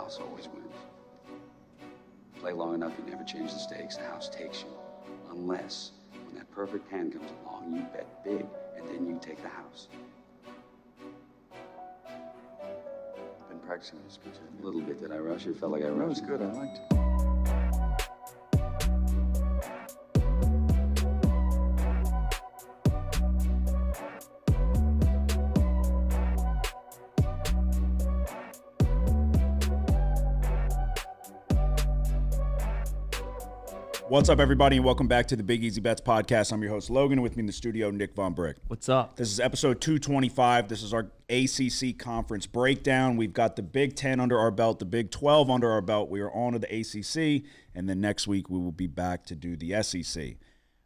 house always wins. Play long enough, you never change the stakes, the house takes you. Unless, when that perfect hand comes along, you bet big, and then you take the house. Been practicing this speech a little bit. Did I rush it? Felt like I rushed. That was good. I liked it. What's up, everybody, and welcome back to the Big Easy Bets podcast. I'm your host, Logan, and with me in the studio, Nick Von Brick. What's up? This is episode 225. This is our ACC Conference Breakdown. We've got the Big 10 under our belt, the Big 12 under our belt. We are on to the ACC, and then next week we will be back to do the SEC.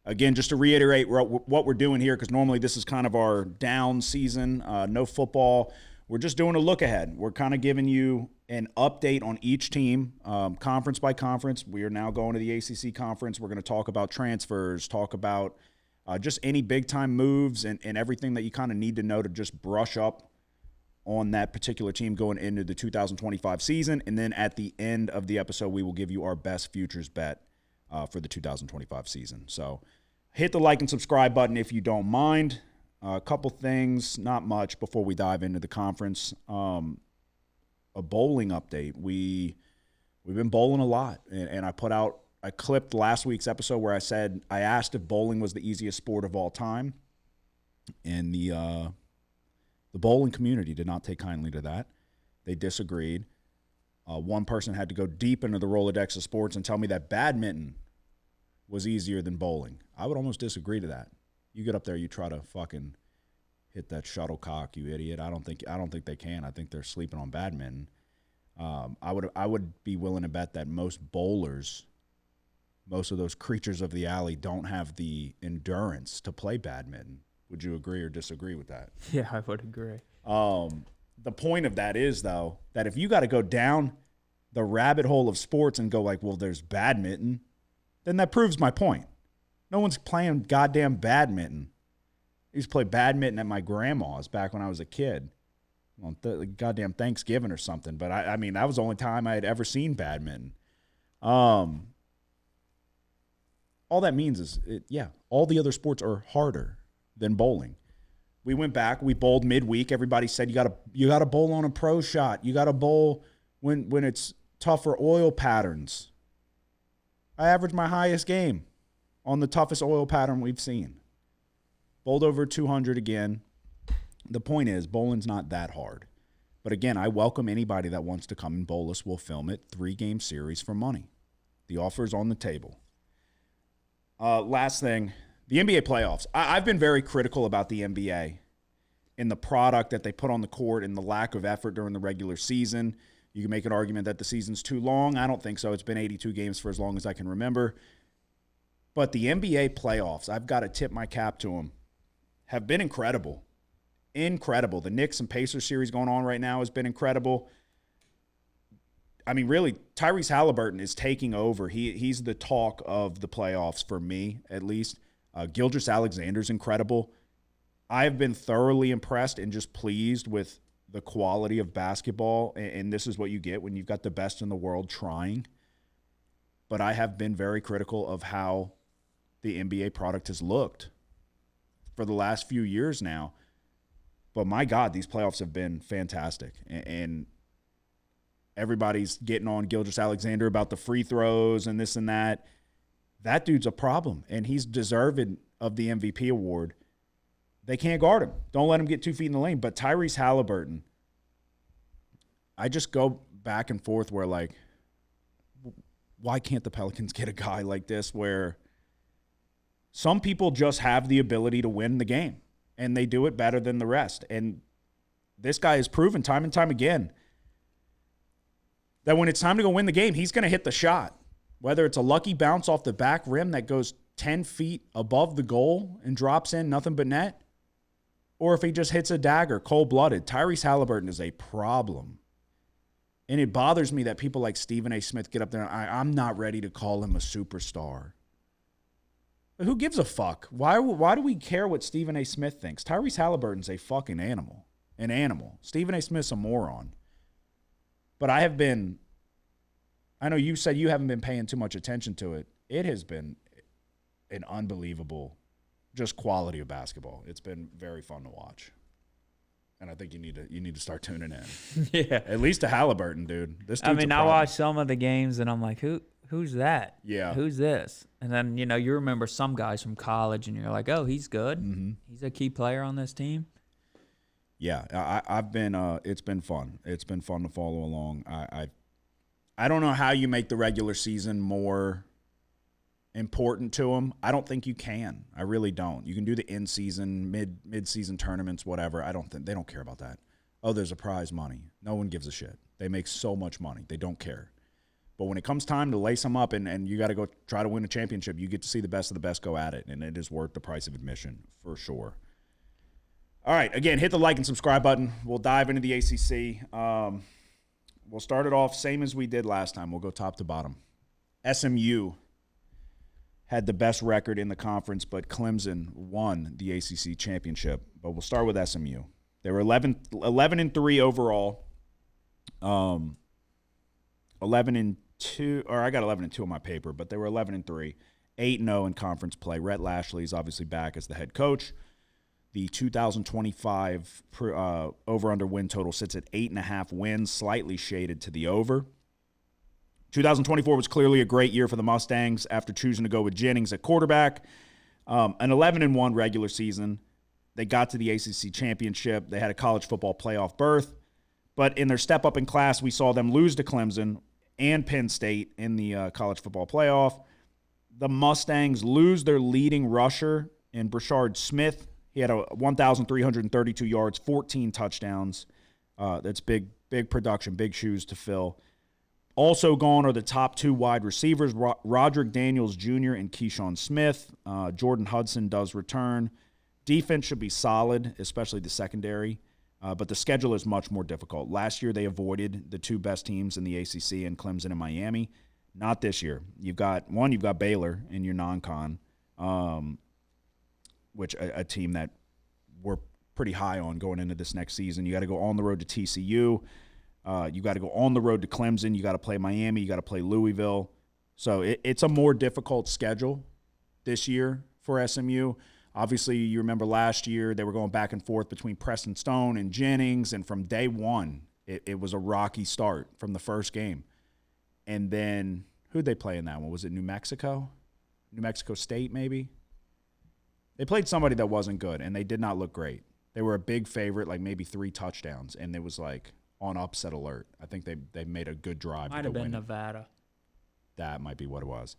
Again, just to reiterate what we're doing here, because normally this is kind of our down season, no football. We're just doing a look ahead. We're kind of giving you an update on each team, conference by conference. We are now going to the ACC Conference. We're going to talk about transfers, talk about just any big-time moves and everything that you kind of need to know to just brush up on that particular team going into the 2025 season. And then at the end of the episode, we will give you our best futures bet for the 2025 season. So hit the like and subscribe button if you don't mind. A couple things, not much, before we dive into the conference. A bowling update. We've been bowling a lot, and I clipped last week's episode where I asked if bowling was the easiest sport of all time, and the bowling community did not take kindly to that. They disagreed. One person had to go deep into the Rolodex of sports and tell me that badminton was easier than bowling. I would almost disagree to that. You get up there, you try to fucking hit that shuttlecock, you idiot. I don't think they can. I think they're sleeping on badminton. I would be willing to bet that most bowlers, most of those creatures of the alley, don't have the endurance to play badminton. Would you agree or disagree with that? Yeah, I would agree. The point of that is, though, that if you got to go down the rabbit hole of sports and go like, well, there's badminton, then that proves my point. No one's playing goddamn badminton. I used to play badminton at my grandma's back when I was a kid. On goddamn Thanksgiving or something. But, I mean, that was the only time I had ever seen badminton. All that means is, all the other sports are harder than bowling. We went back. We bowled midweek. Everybody said, you gotta bowl on a pro shot. You got to bowl when it's tougher oil patterns. I averaged my highest game on the toughest oil pattern we've seen. Bowled over 200 again. The point is, bowling's not that hard. But again, I welcome anybody that wants to come and bowl us. We'll film it. 3-game series for money. The offer is on the table. Last thing, the NBA playoffs. I've been very critical about the NBA and the product that they put on the court and the lack of effort during the regular season. You can make an argument that the season's too long. I don't think so. It's been 82 games for as long as I can remember. But the NBA playoffs, I've got to tip my cap to them, have been incredible. Incredible. The Knicks and Pacers series going on right now has been incredible. I mean, really, Tyrese Halliburton is taking over. He's the talk of the playoffs for me, at least. Gilgeous-Alexander's incredible. I have been thoroughly impressed and just pleased with the quality of basketball, and this is what you get when you've got the best in the world trying. But I have been very critical of how the NBA product has looked for the last few years now. But my God, these playoffs have been fantastic. And everybody's getting on Gilgeous-Alexander about the free throws and this and that. That dude's a problem, and he's deserving of the MVP award. They can't guard him. Don't let him get 2 feet in the lane. But Tyrese Halliburton, I just go back and forth where, like, why can't the Pelicans get a guy like this where some people just have the ability to win the game and they do it better than the rest? And this guy has proven time and time again that when it's time to go win the game, he's going to hit the shot, whether it's a lucky bounce off the back rim that goes 10 feet above the goal and drops in nothing but net, or if he just hits a dagger cold-blooded. Tyrese Halliburton is a problem. And it bothers me that people like Stephen A. Smith get up there and I'm not ready to call him a superstar. But who gives a fuck? Why do we care what Stephen A. Smith thinks? Tyrese Halliburton's a fucking animal. An animal. Stephen A. Smith's a moron. But I have been I know you said you haven't been paying too much attention to it. It has been an unbelievable just quality of basketball. It's been very fun to watch. And I think you need to start tuning in. Yeah. At least to Halliburton, dude. This dude's I watch some of the games and I'm like, who's that? Yeah. Who's this? And then, you remember some guys from college and you're like, oh, he's good. Mm-hmm. He's a key player on this team. Yeah, I've been. It's been fun. It's been fun to follow along. I don't know how you make the regular season more important to them. I don't think you can. I really don't. You can do the in-season, mid-season tournaments, whatever. I don't think they don't care about that. Oh, there's a prize money. No one gives a shit. They make so much money. They don't care. But when it comes time to lace them up and you got to go try to win a championship, you get to see the best of the best go at it, and it is worth the price of admission for sure. All right, again, hit the like and subscribe button. We'll dive into the ACC. We'll start it off same as we did last time. We'll go top to bottom. SMU had the best record in the conference, but Clemson won the ACC championship. But we'll start with SMU. They were 11-3 overall. 11-2, or I got 11-2 on my paper, but they were 11-3, 8-0 in conference play. Rhett Lashley is obviously back as the head coach. The 2025 over-under win total sits at 8.5 wins, slightly shaded to the over. 2024 was clearly a great year for the Mustangs after choosing to go with Jennings at quarterback. An 11-1 regular season. They got to the ACC championship. They had a college football playoff berth. But in their step up in class, we saw them lose to Clemson and Penn State in the college football playoff. The Mustangs lose their leading rusher in Brashard Smith. He had 1,332 yards, 14 touchdowns. That's big production, big shoes to fill. Also gone are the top two wide receivers, Roderick Daniels Jr. and Keyshawn Smith. Jordan Hudson does return. Defense should be solid, especially the secondary, but the schedule is much more difficult. Last year they avoided the two best teams in the ACC in Clemson and Miami. Not this year. You've got Baylor in your non-con, which a team that we're pretty high on going into this next season. You got to go on the road to TCU. You got to go on the road to Clemson. You got to play Miami. You got to play Louisville. So it's a more difficult schedule this year for SMU. Obviously, you remember last year they were going back and forth between Preston Stone and Jennings, and from day one, it was a rocky start from the first game. And then who'd they play in that one? Was it New Mexico? New Mexico State, maybe? They played somebody that wasn't good, and they did not look great. They were a big favorite, like maybe 3 touchdowns, and it was like on upset alert. I think they made a good drive. Might have been Nevada. That might be what it was.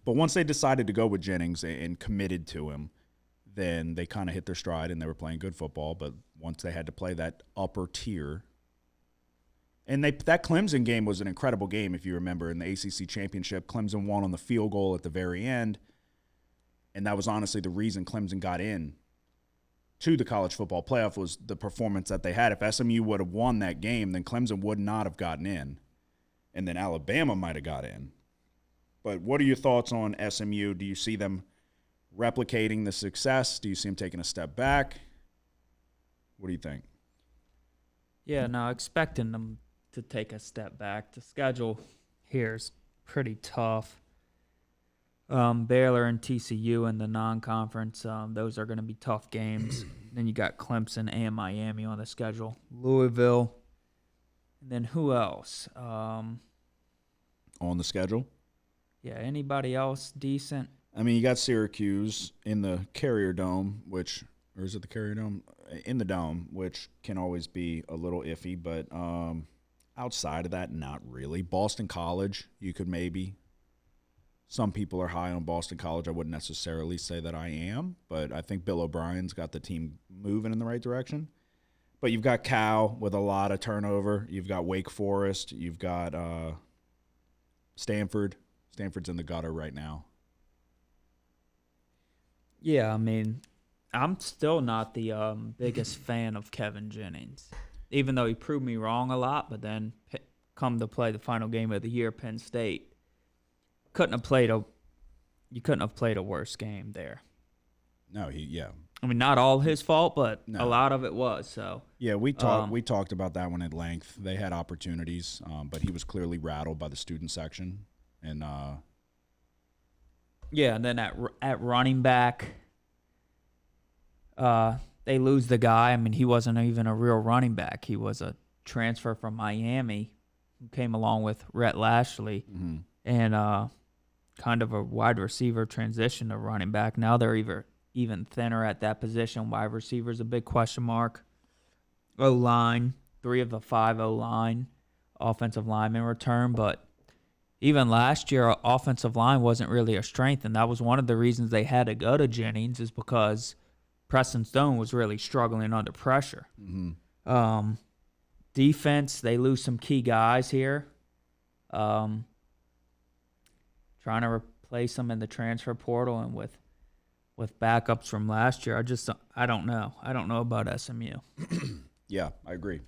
But once they decided to go with Jennings and committed to him, then they kind of hit their stride and they were playing good football. But once they had to play that upper tier, and that Clemson game was an incredible game, if you remember, in the ACC championship. Clemson won on the field goal at the very end, and that was honestly the reason Clemson got in to the college football playoff, was the performance that they had. If SMU would have won that game, then Clemson would not have gotten in, and then Alabama might have got in. But what are your thoughts on SMU? Do you see them replicating the success? Do you see them taking a step back? What do you think? Yeah, no, expecting them to take a step back. The schedule here is pretty tough. Baylor and TCU in the non-conference, those are going to be tough games. Then you got Clemson and Miami on the schedule. Louisville. And then who else? On the schedule? Yeah, anybody else decent? I mean, you got Syracuse in the Carrier Dome, or is it the Carrier Dome? In the Dome, which can always be a little iffy, but outside of that, not really. Boston College, you could maybe. Some people are high on Boston College. I wouldn't necessarily say that I am, but I think Bill O'Brien's got the team moving in the right direction. But you've got Cal with a lot of turnover. You've got Wake Forest. You've got Stanford. Stanford's in the gutter right now. Yeah, I mean, I'm still not the biggest fan of Kevin Jennings, even though he proved me wrong a lot. But then come to play the final game of the year, Penn State, you couldn't have played a worse game there. No, I mean, not all his fault, but No. a lot of it was. So Yeah, we talked about that one at length. They had opportunities, but he was clearly rattled by the student section. And yeah, and then at running back, they lose the guy. I mean, he wasn't even a real running back. He was a transfer from Miami who came along with Rhett Lashley and kind of a wide receiver transition to running back. Now they're even thinner at that position. Wide receiver's a big question mark. O-line, 3 of the 5 O-line offensive linemen return, but even last year, offensive line wasn't really a strength, and that was one of the reasons they had to go to Jennings is because Preston Stone was really struggling under pressure. Defense, they lose some key guys here. Trying to replace them in the transfer portal and with backups from last year. I don't know. I don't know about SMU. yeah, I agree.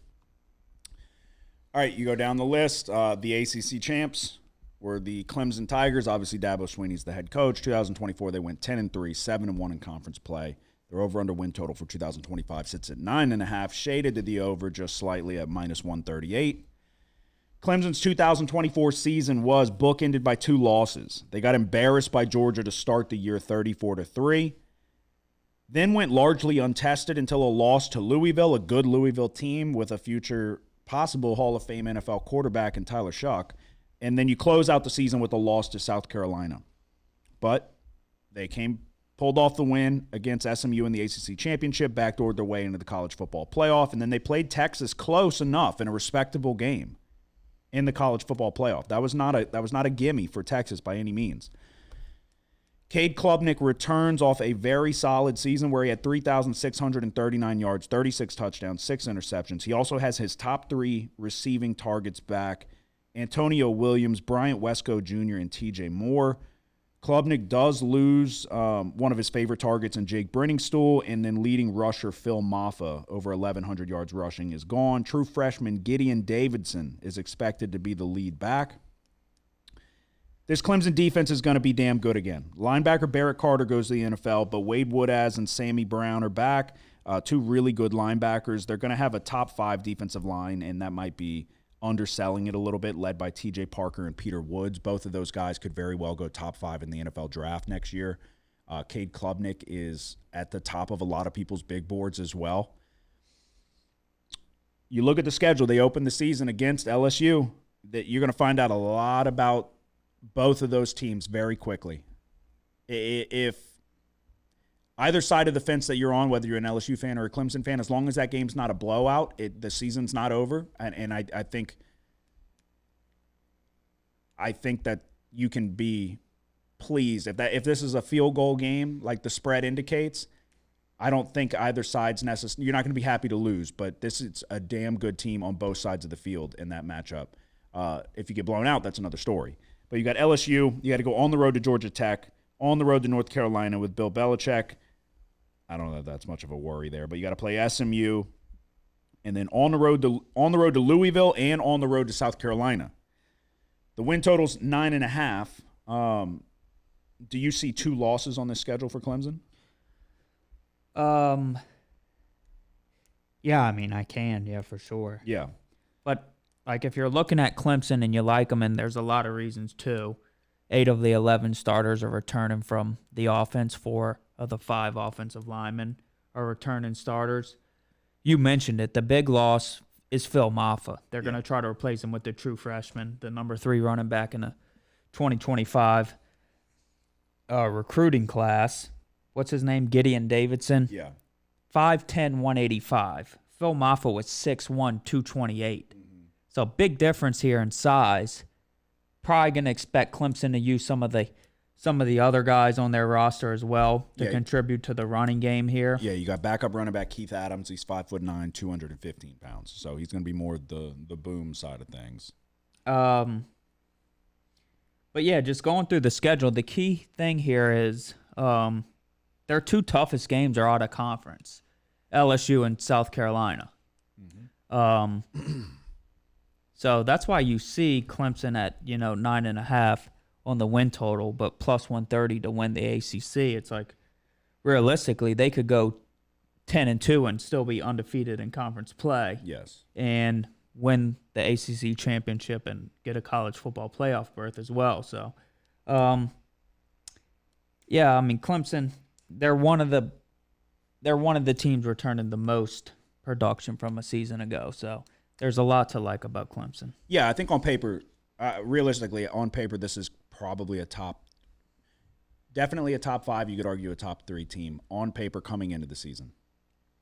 All right, you go down the list. The ACC champs were the Clemson Tigers. Obviously, Dabo Swinney's the head coach. 2024, they went 10-3, 7-1 in conference play. Their over-under win total for 2025 sits at 9.5, shaded to the over just slightly at -138. Clemson's 2024 season was bookended by 2 losses. They got embarrassed by Georgia to start the year 34-3, then went largely untested until a loss to Louisville, a good Louisville team with a future possible Hall of Fame NFL quarterback in Tyler Shuck. And then you close out the season with a loss to South Carolina. But they pulled off the win against SMU in the ACC championship, backdoored their way into the college football playoff, and then they played Texas close enough in a respectable game in the college football playoff. That was not a gimme for Texas by any means. Cade Klubnik returns off a very solid season where he had 3,639 yards, 36 touchdowns, 6 interceptions. He also has his top 3 receiving targets back: Antonio Williams, Bryant Wesco Jr., and TJ Moore. Klubnik does lose one of his favorite targets in Jake Brenningstool, and then leading rusher Phil Maffa, over 1,100 yards rushing, is gone. True freshman Gideon Davidson is expected to be the lead back. This Clemson defense is going to be damn good again. Linebacker Barrett Carter goes to the NFL, but Wade Woodaz and Sammy Brown are back, 2 really good linebackers. They're going to have a top 5 defensive line, and that might be underselling it a little bit, led by TJ Parker and Peter Woods. Both of those guys could very well go top 5 in the NFL draft next year. Cade Klubnik is at the top of a lot of people's big boards as well. You look at the schedule, they open the season against LSU. That you're going to find out a lot about both of those teams very quickly. If either side of the fence that you're on, whether you're an LSU fan or a Clemson fan, as long as that game's not a blowout, the season's not over. And I think that you can be pleased if this is a field goal game like the spread indicates. I don't think either side's necessary. You're not going to be happy to lose, but this is a damn good team on both sides of the field in that matchup. If you get blown out, that's another story. But you got LSU. You got to go on the road to Georgia Tech, on the road to North Carolina with Bill Belichick. I don't know if that's much of a worry there, but you got to play SMU, and then on the road to Louisville and on the road to South Carolina. The win total's 9.5. Do you see 2 losses on this schedule for Clemson? Yeah, I mean, I can, yeah, for sure. Yeah. But, like, if you're looking at Clemson and you like them, and there's a lot of reasons, too, 8 of the 11 starters are returning from the offense. 4 of the 5 offensive linemen are returning starters. You mentioned it. The big loss is Phil Maffa. They're going to try to replace him with the true freshman, the number 3 running back in the 2025 recruiting class. What's his name? Gideon Davidson. Yeah. 5'10", 185. Phil Maffa was 6'1", 228. So big difference here in size. Probably going to expect Clemson to use some of the other guys on their roster as well to contribute to the running game here. Yeah, you got backup running back Keith Adams. He's 5'9", 215 pounds. So he's going to be more the boom side of things. But yeah, just going through the schedule, the key thing here is their 2 toughest games are out of conference, LSU and South Carolina. So that's why you see Clemson at 9.5 on the win total, but plus 130 to win the ACC. It's like, realistically, they could go 10-2 and still be undefeated in conference play. Yes. And win the ACC championship and get a college football playoff berth as well. So, yeah, I mean, Clemson, they're one of the teams returning the most production from a season ago. So there's a lot to like about Clemson. Yeah, I think on paper, realistically, on paper, this is probably definitely a top 5. You could argue a top 3 team on paper coming into the season.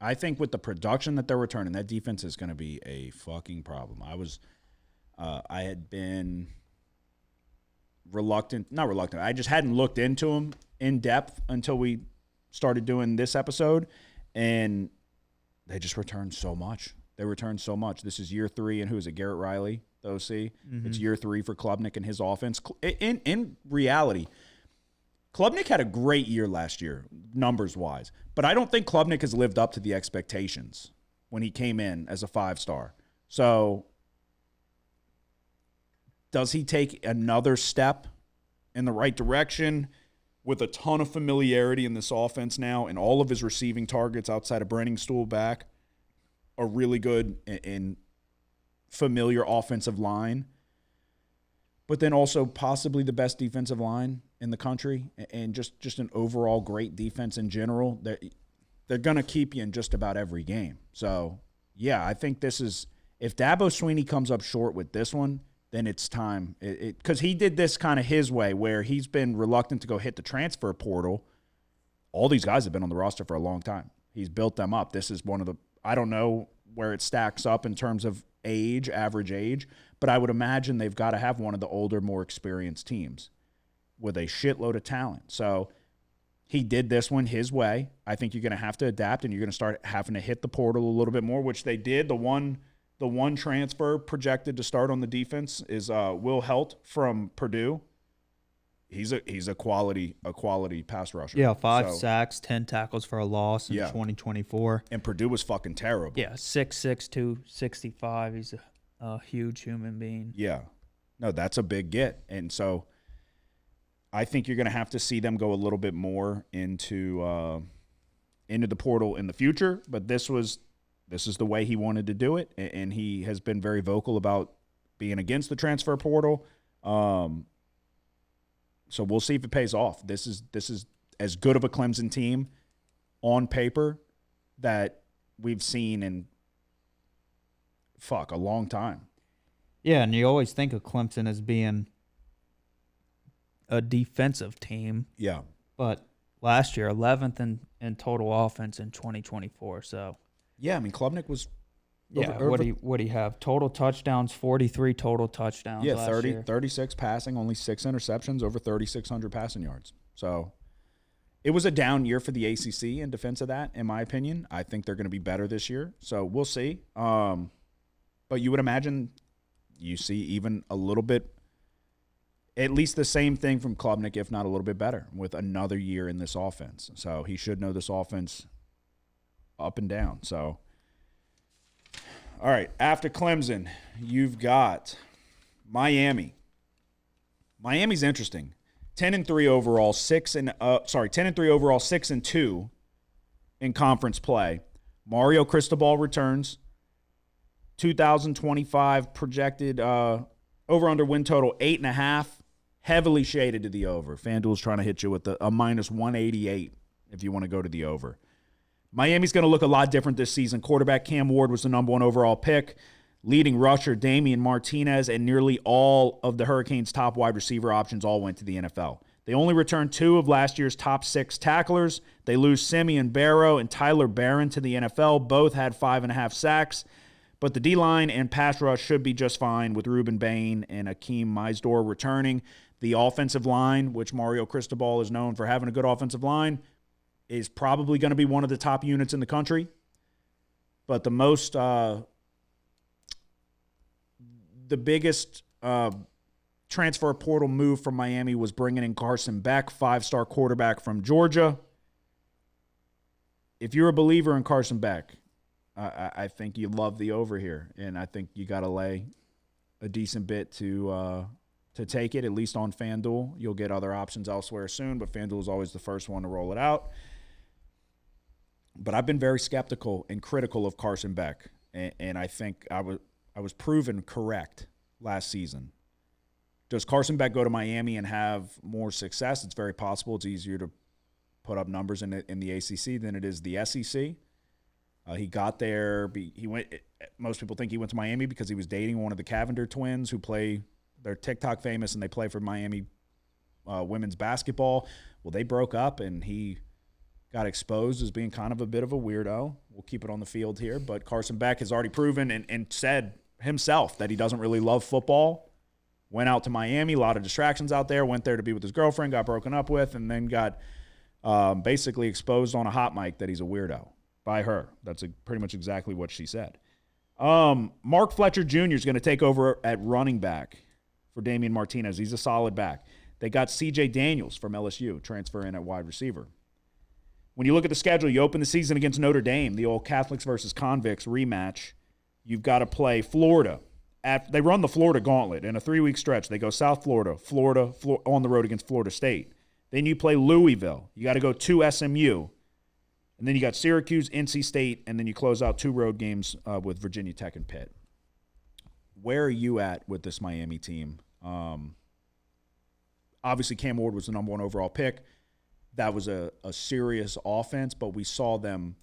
I think with the production that they're returning, that defense is going to be a fucking problem. I had been not reluctant. I just hadn't looked into them in depth until we started doing this episode, and they just returned so much. They returned so much. This is year 3, and who is it? Garrett Riley, the OC. Mm-hmm. It's year 3 for Klubnik and his offense. In reality, Klubnik had a great year last year, numbers-wise, but I don't think Klubnik has lived up to the expectations when he came in as a 5-star. So does he take another step in the right direction with a ton of familiarity in this offense now, and all of his receiving targets outside of Brenningstool back are really good in familiar offensive line, but then also possibly the best defensive line in the country, and just an overall great defense in general. They're going to keep you in just about every game. So, yeah, I think this is – if Dabo Swinney comes up short with this one, then it's time. Because he did this kind of his way, where he's been reluctant to go hit the transfer portal. All these guys have been on the roster for a long time. He's built them up. This is one of the – I don't know where it stacks up in terms of age, average age, but I would imagine they've got to have one of the older, more experienced teams with a shitload of talent. So he did this one his way. I think you're going to have to adapt, and you're going to start having to hit the portal a little bit more, which they did. The one transfer projected to start on the defense is Will Helt from Purdue. He's a quality pass rusher. Yeah, 5 sacks, 10 tackles for a loss in 2024. And Purdue was fucking terrible. Yeah, 6'6", 265. He's a huge human being. Yeah. No, that's a big get. And so I think you're going to have to see them go a little bit more into the portal in the future. But this is the way he wanted to do it, and he has been very vocal about being against the transfer portal. So we'll see if it pays off. This is as good of a Clemson team on paper that we've seen in a long time. Yeah, and you always think of Clemson as being a defensive team. Yeah. But last year, 11th in total offense in 2024. So yeah, I mean, Klubnik was what do you have? Total touchdowns, 43 total touchdowns last year. 36 passing, only 6 interceptions, over 3,600 passing yards. So it was a down year for the ACC in defense of that, in my opinion. I think they're going to be better this year. So we'll see. But you would imagine you see even a little bit, at least the same thing from Klubnik, if not a little bit better, with another year in this offense. So he should know this offense up and down. So, all right, after Clemson, you've got Miami. Miami's interesting. 10-3 overall, 10-3 overall, 6-2 in conference play. Mario Cristobal returns. 2025 projected over-under win total 8.5. Heavily shaded to the over. FanDuel's trying to hit you with a minus 188 if you want to go to the over. Miami's going to look a lot different this season. Quarterback Cam Ward was the number 1 overall pick. Leading rusher Damian Martinez and nearly all of the Hurricanes' top wide receiver options all went to the NFL. They only returned 2 of last year's top 6 tacklers. They lose Simeon Barrow and Tyler Barron to the NFL. Both had 5.5 sacks. But the D-line and pass rush should be just fine with Ruben Bain and Akeem Meisdor returning. The offensive line, which Mario Cristobal is known for having a good offensive line, is probably going to be one of the top units in the country. But the biggest transfer portal move from Miami was bringing in Carson Beck, 5-star quarterback from Georgia. If you're a believer in Carson Beck, I think you love the over here, and I think you got to lay a decent bit to take it, at least on FanDuel. You'll get other options elsewhere soon, but FanDuel is always the first one to roll it out. But I've been very skeptical and critical of Carson Beck, and I think I was proven correct last season. Does Carson Beck go to Miami and have more success? It's very possible. It's easier to put up numbers in the ACC than it is the SEC. He got there. He went. Most people think he went to Miami because he was dating one of the Cavender twins who play. They're TikTok famous and they play for Miami women's basketball. Well, they broke up and he got exposed as being kind of a bit of a weirdo. We'll keep it on the field here, but Carson Beck has already proven and said himself that he doesn't really love football. Went out to Miami, a lot of distractions out there. Went there to be with his girlfriend, got broken up with, and then got basically exposed on a hot mic that he's a weirdo. By her. That's pretty much exactly what she said. Mark Fletcher Jr. is going to take over at running back for Damian Martinez. He's a solid back. They got C.J. Daniels from LSU, transfer in at wide receiver. When you look at the schedule, you open the season against Notre Dame, the old Catholics versus Convicts rematch. You've got to play Florida. They run the Florida gauntlet in a 3-week stretch. They go South Florida, Florida on the road against Florida State. Then you play Louisville. You got to go to SMU. And then you got Syracuse, NC State, and then you close out 2 road games with Virginia Tech and Pitt. Where are you at with this Miami team? Obviously, Cam Ward was the number 1 overall pick. That was a serious offense, but we saw them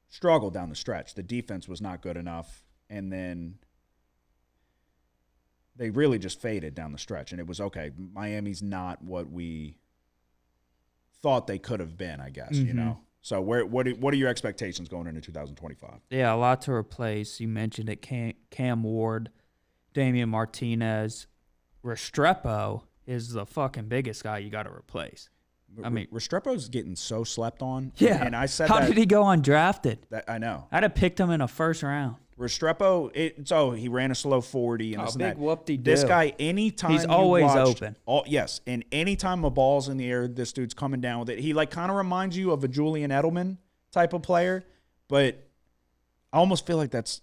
struggle down the stretch. The defense was not good enough, and then they really just faded down the stretch. And it was, okay, Miami's not what we thought they could have been, I guess, you know? So what are your expectations going into 2025? Yeah, a lot to replace. You mentioned it, Cam Ward, Damian Martinez. Restrepo is the fucking biggest guy you got to replace. I mean, Restrepo's getting so slept on. Yeah. And I said how did he go undrafted? I know. I'd have picked him in a first round. Restrepo, he ran a slow 40 and this and big that. whoop-de-doo. This guy, anytime he's always open. open. Yes, and anytime a ball's in the air, this dude's coming down with it. He kind of reminds you of a Julian Edelman type of player, but I almost feel like that's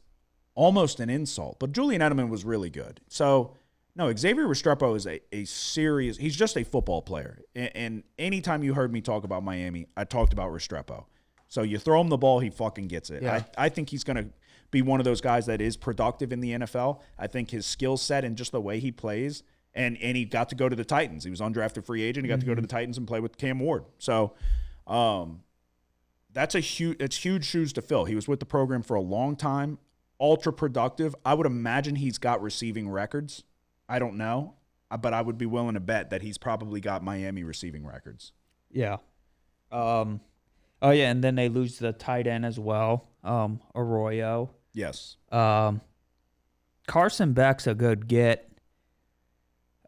almost an insult. But Julian Edelman was really good. So, no, Xavier Restrepo is a serious – he's just a football player. And anytime you heard me talk about Miami, I talked about Restrepo. So you throw him the ball, he fucking gets it. Yeah. I think he's going to – be one of those guys that is productive in the NFL. I think his skill set and just the way he plays, and he got to go to the Titans. He was undrafted free agent. He got to go to the Titans and play with Cam Ward. So it's huge shoes to fill. He was with the program for a long time, ultra productive. I would imagine he's got receiving records. I don't know, but I would be willing to bet that he's probably got Miami receiving records. Yeah. Oh, yeah, and then they lose the tight end as well, Arroyo. Yes. Carson Beck's a good get.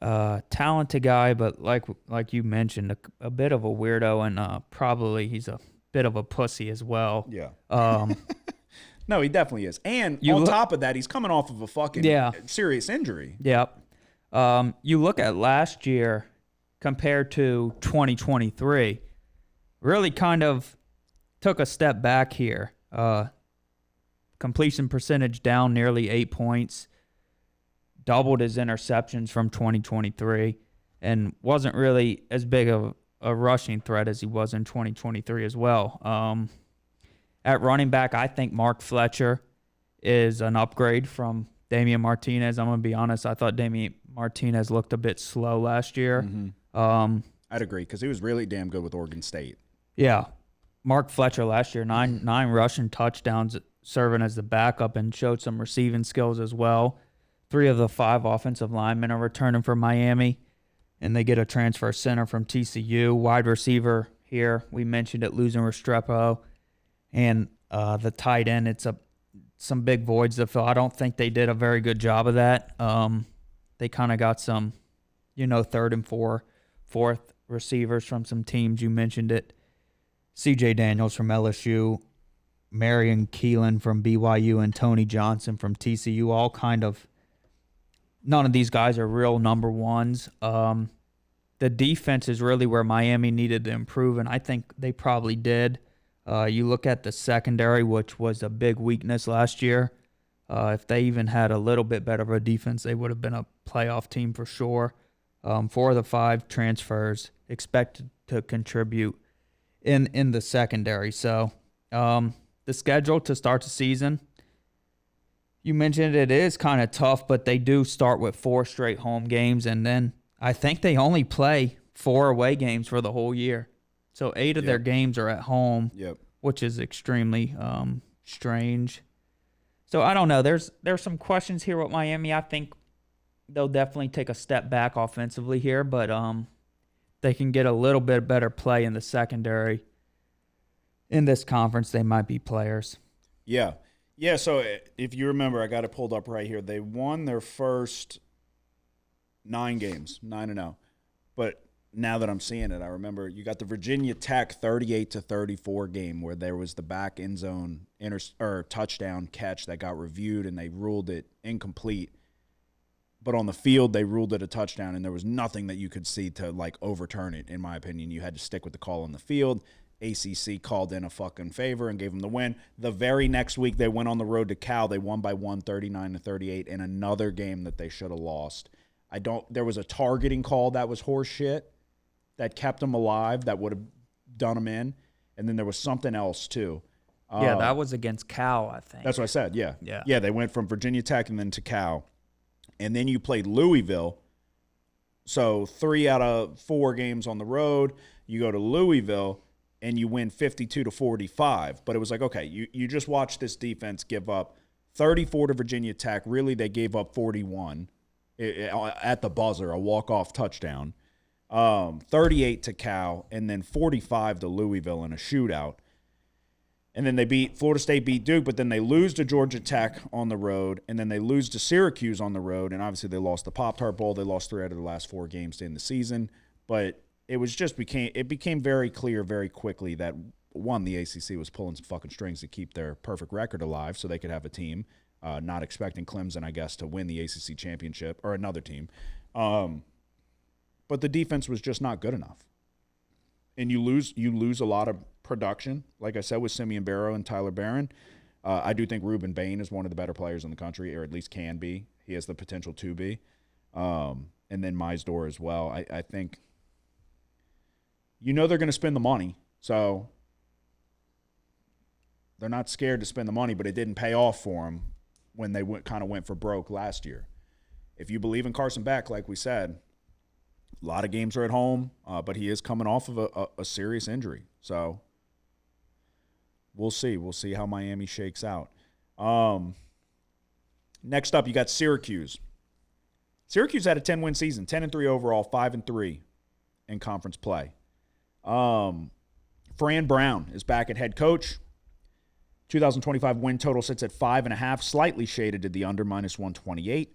Talented guy, but like you mentioned, a bit of a weirdo, and probably he's a bit of a pussy as well. Yeah. No, he definitely is. And on top of that, he's coming off of a fucking serious injury. Yep. You look at last year compared to 2023, really kind of took a step back here. Completion percentage down nearly 8 points, doubled his interceptions from 2023, and wasn't really as big of a rushing threat as he was in 2023 as well. At running back, I think Mark Fletcher is an upgrade from Damian Martinez. I'm going to be honest. I thought Damian Martinez looked a bit slow last year. Mm-hmm. I'd agree because he was really damn good with Oregon State. Yeah. Mark Fletcher last year, nine rushing touchdowns, serving as the backup, and showed some receiving skills as well. 3 of the 5 offensive linemen are returning from Miami, and they get a transfer center from TCU. Wide receiver here, we mentioned it, losing Restrepo. And the tight end, it's some big voids to fill. I don't think they did a very good job of that. They kind of got some, 3rd and 4th receivers from some teams. You mentioned it. C.J. Daniels from LSU, Marion Keelan from BYU, and Tony Johnson from TCU, all kind of – none of these guys are real number ones. The defense is really where Miami needed to improve, and I think they probably did. You look at the secondary, which was a big weakness last year. If they even had a little bit better of a defense, they would have been a playoff team for sure. 4 of the 5 transfers expected to contribute in the secondary. So The schedule to start the season, you mentioned it is kind of tough, but they do start with 4 straight home games, and then I think they only play 4 away games for the whole year. So 8 of their games are at home, which is extremely strange. So I don't know. There's some questions here with Miami. I think they'll definitely take a step back offensively here, but they can get a little bit better play in the secondary. In this conference, they might be players. Yeah. Yeah, so if you remember, I got it pulled up right here. They won their first 9 games, 9-0. But now that I'm seeing it, I remember you got the Virginia Tech 38-34 game where there was the back end zone touchdown catch that got reviewed and they ruled it incomplete. But on the field, they ruled it a touchdown, and there was nothing that you could see to, like, overturn it, in my opinion. You had to stick with the call on the field. ACC called in a fucking favor and gave them the win. The very next week, they went on the road to Cal. They won by 39-38 in another game that they should have lost. There was a targeting call that was horse shit that kept them alive, that would have done them in. And then there was something else, too. Yeah, that was against Cal, I think. That's what I said, yeah. Yeah, they went from Virginia Tech and then to Cal. And then you played Louisville. So 3 out of 4 games on the road. You go to Louisville, and you win 52-45. But it was like, okay, you just watched this defense give up 34 to Virginia Tech. Really, they gave up 41 at the buzzer, a walk-off touchdown. 38 to Cal, and then 45 to Louisville in a shootout. And then Florida State beat Duke, but then they lose to Georgia Tech on the road, and then they lose to Syracuse on the road, and obviously they lost the Pop-Tart Bowl. They lost 3 out of the last 4 games to end the season. But it became very clear very quickly that, one, the ACC was pulling some fucking strings to keep their perfect record alive so they could have a team, not expecting Clemson, I guess, to win the ACC championship, or another team. But the defense was just not good enough. And you lose a lot of production, like I said, with Simeon Barrow and Tyler Barron. I do think Ruben Bain is one of the better players in the country, or at least can be. He has the potential to be. And then Meisdor as well. I think they're going to spend the money, so they're not scared to spend the money, but it didn't pay off for them when they kind of went for broke last year. If you believe in Carson Beck, like we said, a lot of games are at home, but he is coming off of a serious injury. So we'll see. We'll see how Miami shakes out. Next up, you got Syracuse. Syracuse had a 10-win season, 10-3 overall, 5-3 in conference play. Fran Brown is back at head coach. 2025 win total sits at 5.5, slightly shaded to the under, -128.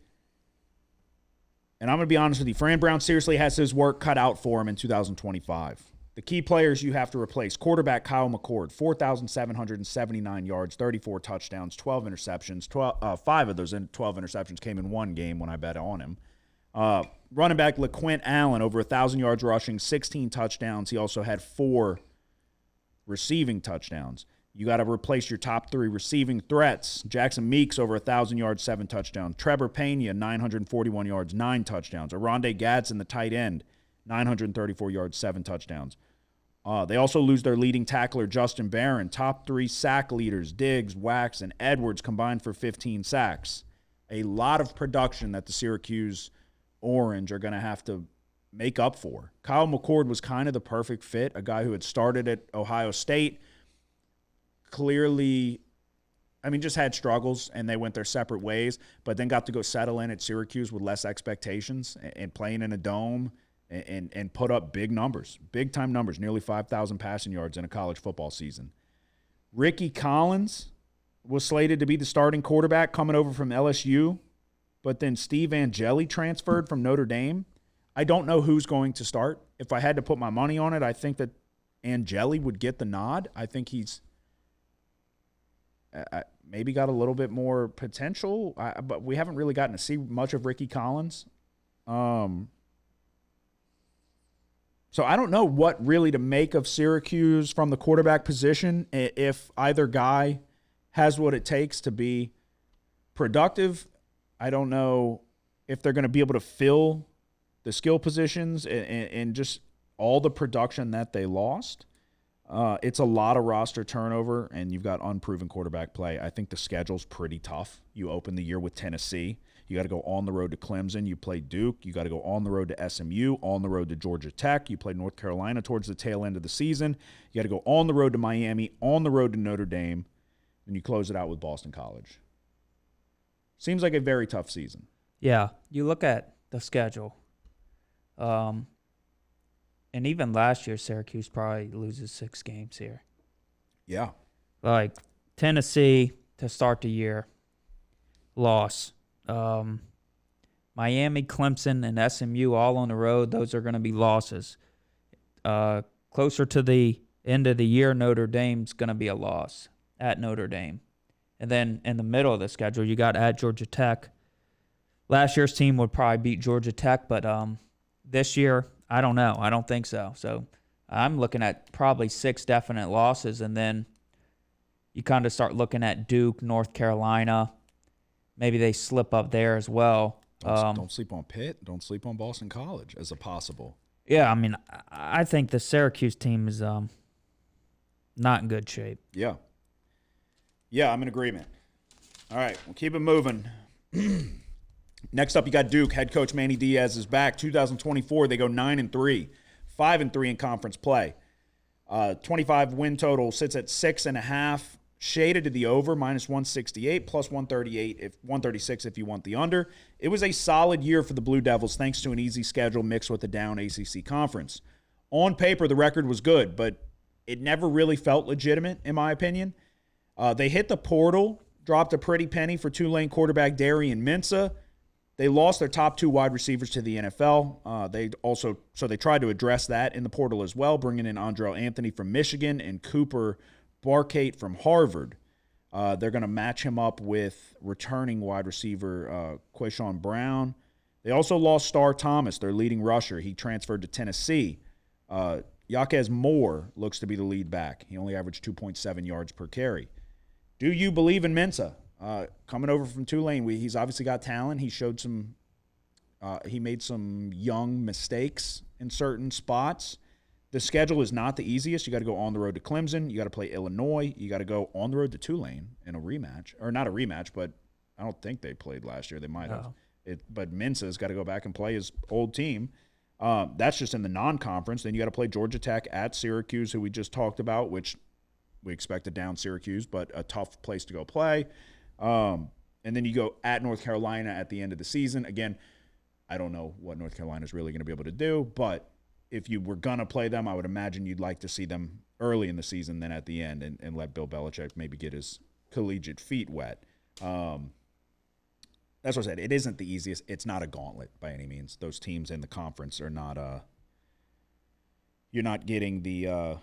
And I'm going to be honest with you, Fran Brown seriously has his work cut out for him in 2025. The key players you have to replace: quarterback Kyle McCord, 4,779 yards, 34 touchdowns, 12 interceptions. 5 of those 12 interceptions came in one game when I bet on him. Running back LaQuint Allen, over 1,000 yards rushing, 16 touchdowns. He also had 4 receiving touchdowns. You got to replace your top 3 receiving threats. Jackson Meeks, over 1,000 yards, 7 touchdowns. Trevor Pena, 941 yards, 9 touchdowns. Aronde Gadsden, the tight end, 934 yards, 7 touchdowns. They also lose their leading tackler, Justin Barron. Top 3 sack leaders, Diggs, Wax, and Edwards, combined for 15 sacks. A lot of production that the Syracuse Orange are going to have to make up for. Kyle McCord was kind of the perfect fit, a guy who had started at Ohio State, clearly, just had struggles, and they went their separate ways, but then got to go settle in at Syracuse with less expectations and playing in a dome and put up big numbers, big-time numbers, nearly 5,000 passing yards in a college football season. Ricky Collins was slated to be the starting quarterback coming over from LSU, but then Steve Angeli transferred from Notre Dame. I don't know who's going to start. If I had to put my money on it, I think that Angeli would get the nod. I think he's maybe got a little bit more potential, but we haven't really gotten to see much of Ricky Collins. So I don't know what really to make of Syracuse from the quarterback position, if either guy has what it takes to be productive. I don't know if they're going to be able to fill the skill positions and just all the production that they lost. It's a lot of roster turnover, and you've got unproven quarterback play. I think the schedule's pretty tough. You open the year with Tennessee. You got to go on the road to Clemson. You play Duke. You got to go on the road to SMU, on the road to Georgia Tech. You play North Carolina towards the tail end of the season. You got to go on the road to Miami, on the road to Notre Dame, and you close it out with Boston College. Seems like a very tough season. Yeah, you look at the schedule. And even last year, Syracuse probably loses 6 games here. Yeah. Like Tennessee to start the year, loss. Miami, Clemson, and SMU all on the road. Those are going to be losses. Closer to the end of the year, Notre Dame's going to be a loss at Notre Dame. And then in the middle of the schedule, you got at Georgia Tech. Last year's team would probably beat Georgia Tech, but this year, I don't know. I don't think so. So I'm looking at probably 6 definite losses, and then you kind of start looking at Duke, North Carolina. Maybe they slip up there as well. Don't sleep on Pitt. Don't sleep on Boston College as a possible. Yeah, I mean, I think the Syracuse team is not in good shape. Yeah. Yeah, I'm in agreement. All right, we'll keep it moving. Next up, you got Duke. Head coach Manny Diaz is back. 2024, they go 9-3, 5-3 in conference play. 25 win total sits at 6.5. Shaded to the over, -168, plus 136 if you want the under. It was a solid year for the Blue Devils thanks to an easy schedule mixed with a down ACC conference. On paper, the record was good, but it never really felt legitimate, in my opinion. They hit the portal, dropped a pretty penny for Tulane quarterback Darian Mensah. They lost their top 2 wide receivers to the NFL. They tried to address that in the portal as well, bringing in Andrell Anthony from Michigan and Cooper Barkate from Harvard. They're going to match him up with returning wide receiver Quayshawn Brown. They also lost Star Thomas, their leading rusher. He transferred to Tennessee. Yaquez Moore looks to be the lead back. He only averaged 2.7 yards per carry. Do you believe in Mensah? Coming over from Tulane, he's obviously got talent. He showed he made some young mistakes in certain spots. The schedule is not the easiest. You got to go on the road to Clemson. You got to play Illinois. You got to go on the road to Tulane in a rematch. Or not a rematch, but I don't think they played last year. They might have. But Mensah's got to go back and play his old team. That's just in the non-conference. Then you got to play Georgia Tech at Syracuse, who we just talked about, which we expect a down Syracuse, but a tough place to go play. And then you go at North Carolina at the end of the season. Again, I don't know what North Carolina is really going to be able to do, but if you were going to play them, I would imagine you'd like to see them early in the season than at the end and let Bill Belichick maybe get his collegiate feet wet. That's what I said. It isn't the easiest. It's not a gauntlet by any means. Those teams in the conference are not you're not getting the I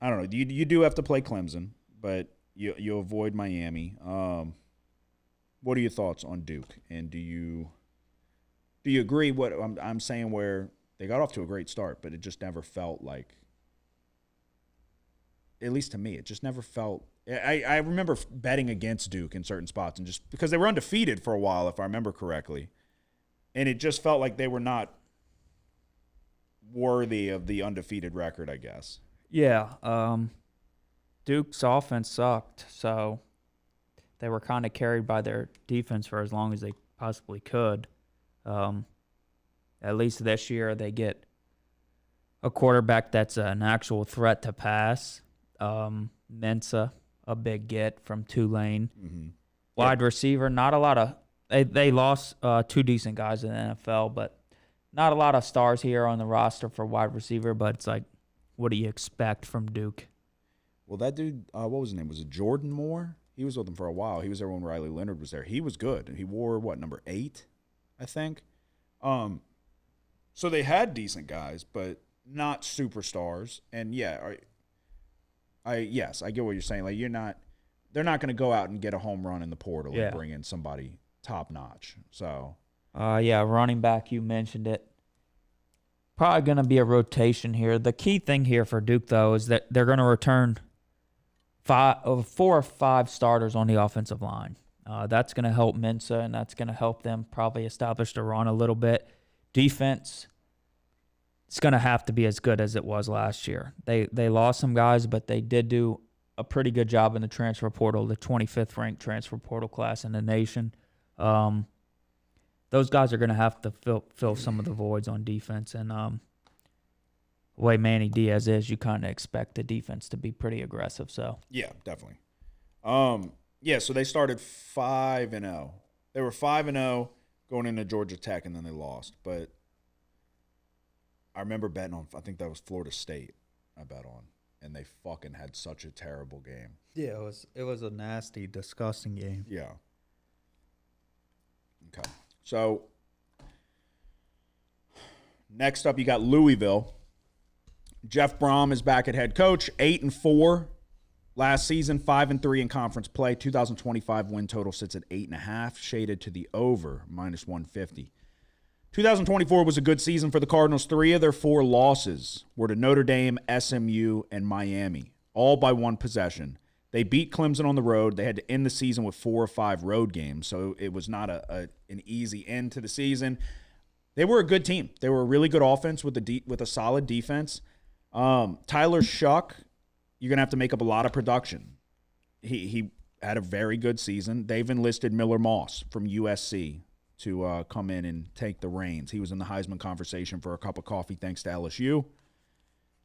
don't know. You do have to play Clemson, but you avoid Miami. What are your thoughts on Duke? And do you agree what I'm saying, where they got off to a great start, but it just never felt like, at least to me, it just never felt – I remember betting against Duke in certain spots, and just because they were undefeated for a while, if I remember correctly, and it just felt like they were not worthy of the undefeated record, I guess. Yeah, Duke's offense sucked, so they were kind of carried by their defense for as long as they possibly could. At least this year they get a quarterback that's an actual threat to pass. Mensah, a big get from Tulane. Mm-hmm. Wide receiver, not a lot of they lost 2 decent guys in the NFL, but not a lot of stars here on the roster for wide receiver. But it's like, what do you expect from Duke? Well, that dude, what was his name? Was it Jordan Moore? He was with them for a while. He was there when Riley Leonard was there. He was good. He wore, number 8, I think. So they had decent guys, but not superstars. And yeah, yes, I get what you're saying. Like, they're not going to go out and get a home run in the portal and bring in somebody top notch. So, running back, you mentioned it. Probably going to be a rotation here. The key thing here for Duke, though, is that they're going to return 4 or 5 starters on the offensive line. That's going to help Mensah, and that's going to help them probably establish the run a little bit. Defense, it's going to have to be as good as it was last year. They lost some guys, but they did do a pretty good job in the transfer portal, the 25th ranked transfer portal class in the nation. Those guys are going to have to fill some of the voids on defense. And the way Manny Diaz is, you kind of expect the defense to be pretty aggressive. So yeah, definitely. So they started 5-0. They were 5-0 going into Georgia Tech, and then they lost. But I remember betting on, I think that was Florida State I bet on, and they fucking had such a terrible game. yeah, it was a nasty, disgusting game. Yeah. Okay. So next up, you got Louisville. Jeff Brom is back at head coach, 8-4 last season, 5-3 in conference play. 2025 win total sits at 8.5, shaded to the over, -150. 2024 was a good season for the Cardinals. 3 of their 4 losses were to Notre Dame, SMU, and Miami, all by 1 possession. They beat Clemson on the road. They had to end the season with 4 or 5 road games, so it was not an easy end to the season. They were a good team. They were a really good offense with a solid defense. Tyler Shuck, you're going to have to make up a lot of production. He had a very good season. They've enlisted Miller Moss from USC to come in and take the reins. He was in the Heisman conversation for a cup of coffee thanks to LSU.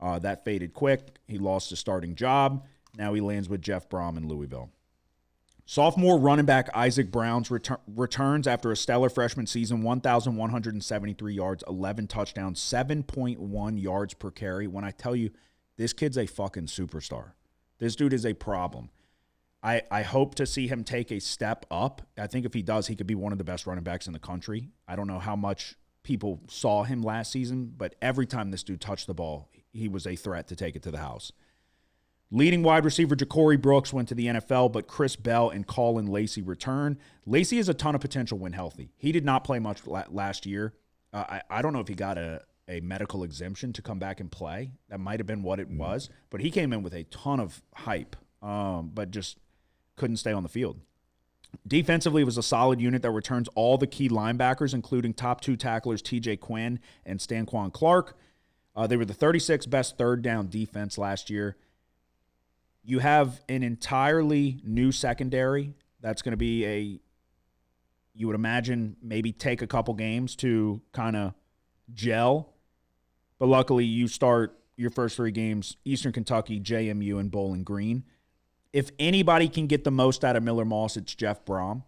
That faded quick. He lost his starting job. Now he lands with Jeff Brom in Louisville. Sophomore running back Isaac Brown's returns after a stellar freshman season, 1,173 yards, 11 touchdowns, 7.1 yards per carry. When I tell you, this kid's a fucking superstar. This dude is a problem. I hope to see him take a step up. I think if he does, he could be one of the best running backs in the country. I don't know how much people saw him last season, but every time this dude touched the ball, he was a threat to take it to the house. Leading wide receiver Ja'Cory Brooks went to the NFL, but Chris Bell and Colin Lacey return. Lacey has a ton of potential when healthy. He did not play much last year. I don't know if he got a medical exemption to come back and play. That might have been what it was, but he came in with a ton of hype, but just couldn't stay on the field. Defensively, it was a solid unit that returns all the key linebackers, including top 2 tacklers TJ Quinn and Stanquan Clark. They were the 36th best third down defense last year. You have an entirely new secondary that's going to be you would imagine, maybe take a couple games to kind of gel. But luckily, you start your first 3 games, Eastern Kentucky, JMU, and Bowling Green. If anybody can get the most out of Miller Moss, it's Jeff Brom.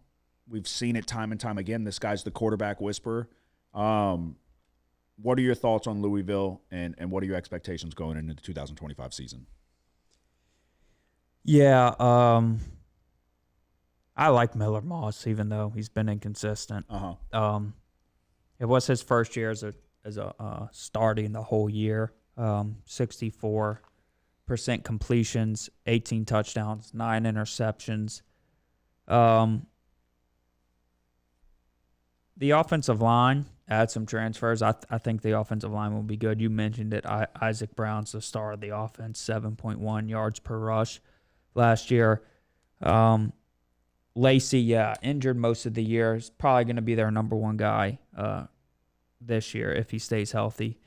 We've seen it time and time again. This guy's the quarterback whisperer. What are your thoughts on Louisville, and what are your expectations going into the 2025 season? Yeah, I like Miller Moss, even though he's been inconsistent. It was his first year as a starting the whole year. 64% completions, 18 touchdowns, 9 interceptions. The offensive line had some transfers. I think the offensive line will be good. You mentioned it. Isaac Brown's the star of the offense, 7.1 yards per rush last year. Lacey, injured most of the year. Is probably going to be their number 1 guy this year if he stays healthy.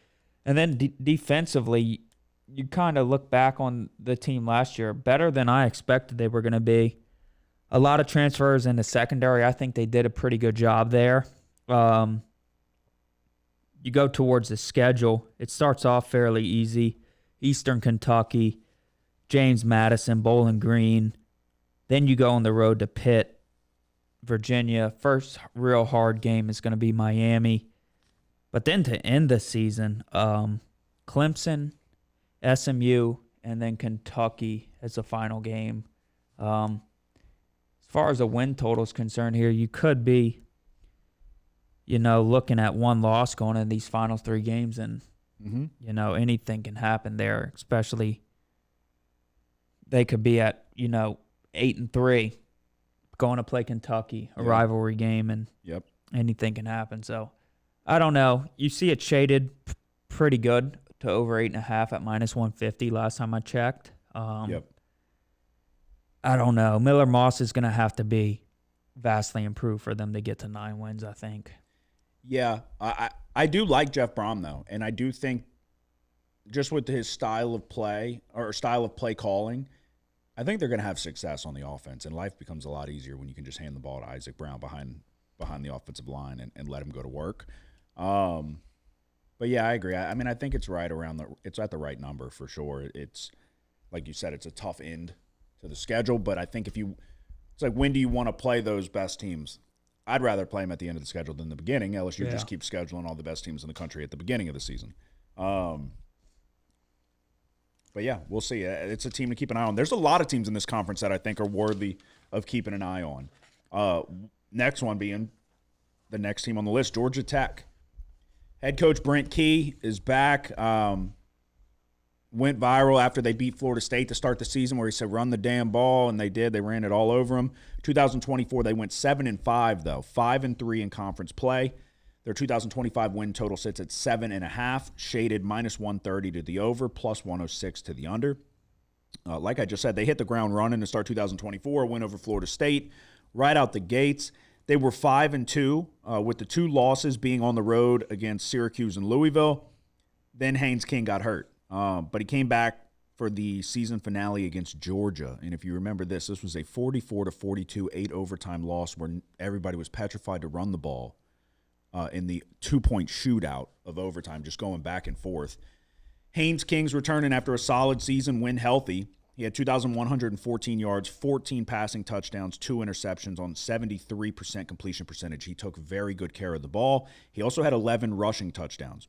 And then defensively, you kind of look back on the team last year, better than I expected they were going to be. A lot of transfers in the secondary. I think they did a pretty good job there. You go towards the schedule. It starts off fairly easy. Eastern Kentucky, James Madison, Bowling Green. Then you go on the road to Pitt, Virginia. First real hard game is going to be Miami. But then to end the season, Clemson, SMU, and then Kentucky as the final game. As far as the win total is concerned here, you could be, looking at 1 loss going in these final 3 games, and, anything can happen there, especially they could be at, 8-3 going to play Kentucky, a rivalry game, and anything can happen. So, I don't know. You see it shaded pretty good to over 8.5 at -150 last time I checked. I don't know. Miller Moss is going to have to be vastly improved for them to get to 9 wins, I think. Yeah, I do like Jeff Brom, though, and I do think just with his style of play calling, I think they're going to have success on the offense, and life becomes a lot easier when you can just hand the ball to Isaac Brown behind the offensive line and let him go to work. But yeah, I agree. I mean, I think it's it's at the right number for sure. It's like you said, it's a tough end to the schedule, but I think it's like, when do you want to play those best teams? I'd rather play them at the end of the schedule than the beginning. LSU just keeps scheduling all the best teams in the country at the beginning of the season. But yeah, we'll see. It's a team to keep an eye on. There's a lot of teams in this conference that I think are worthy of keeping an eye on. Next one being the next team on the list, Georgia Tech. Head coach Brent Key is back. Went viral after they beat Florida State to start the season, where he said, run the damn ball, and they did. They ran it all over them. 2024, they went 7-5, though, 5-3 in conference play. Their 2025 win total sits at 7.5, shaded -130 to the over, +106 to the under. Like I just said, they hit the ground running to start 2024, win over Florida State right out the gates. They were 5-2, with the 2 losses being on the road against Syracuse and Louisville. Then Haynes King got hurt. But he came back for the season finale against Georgia. And if you remember this was a 44-42 8-overtime loss where everybody was petrified to run the ball in the 2-point shootout of overtime, just going back and forth. Haynes King's returning after a solid season when healthy. He had 2,114 yards, 14 passing touchdowns, 2 interceptions on 73% completion percentage. He took very good care of the ball. He also had 11 rushing touchdowns.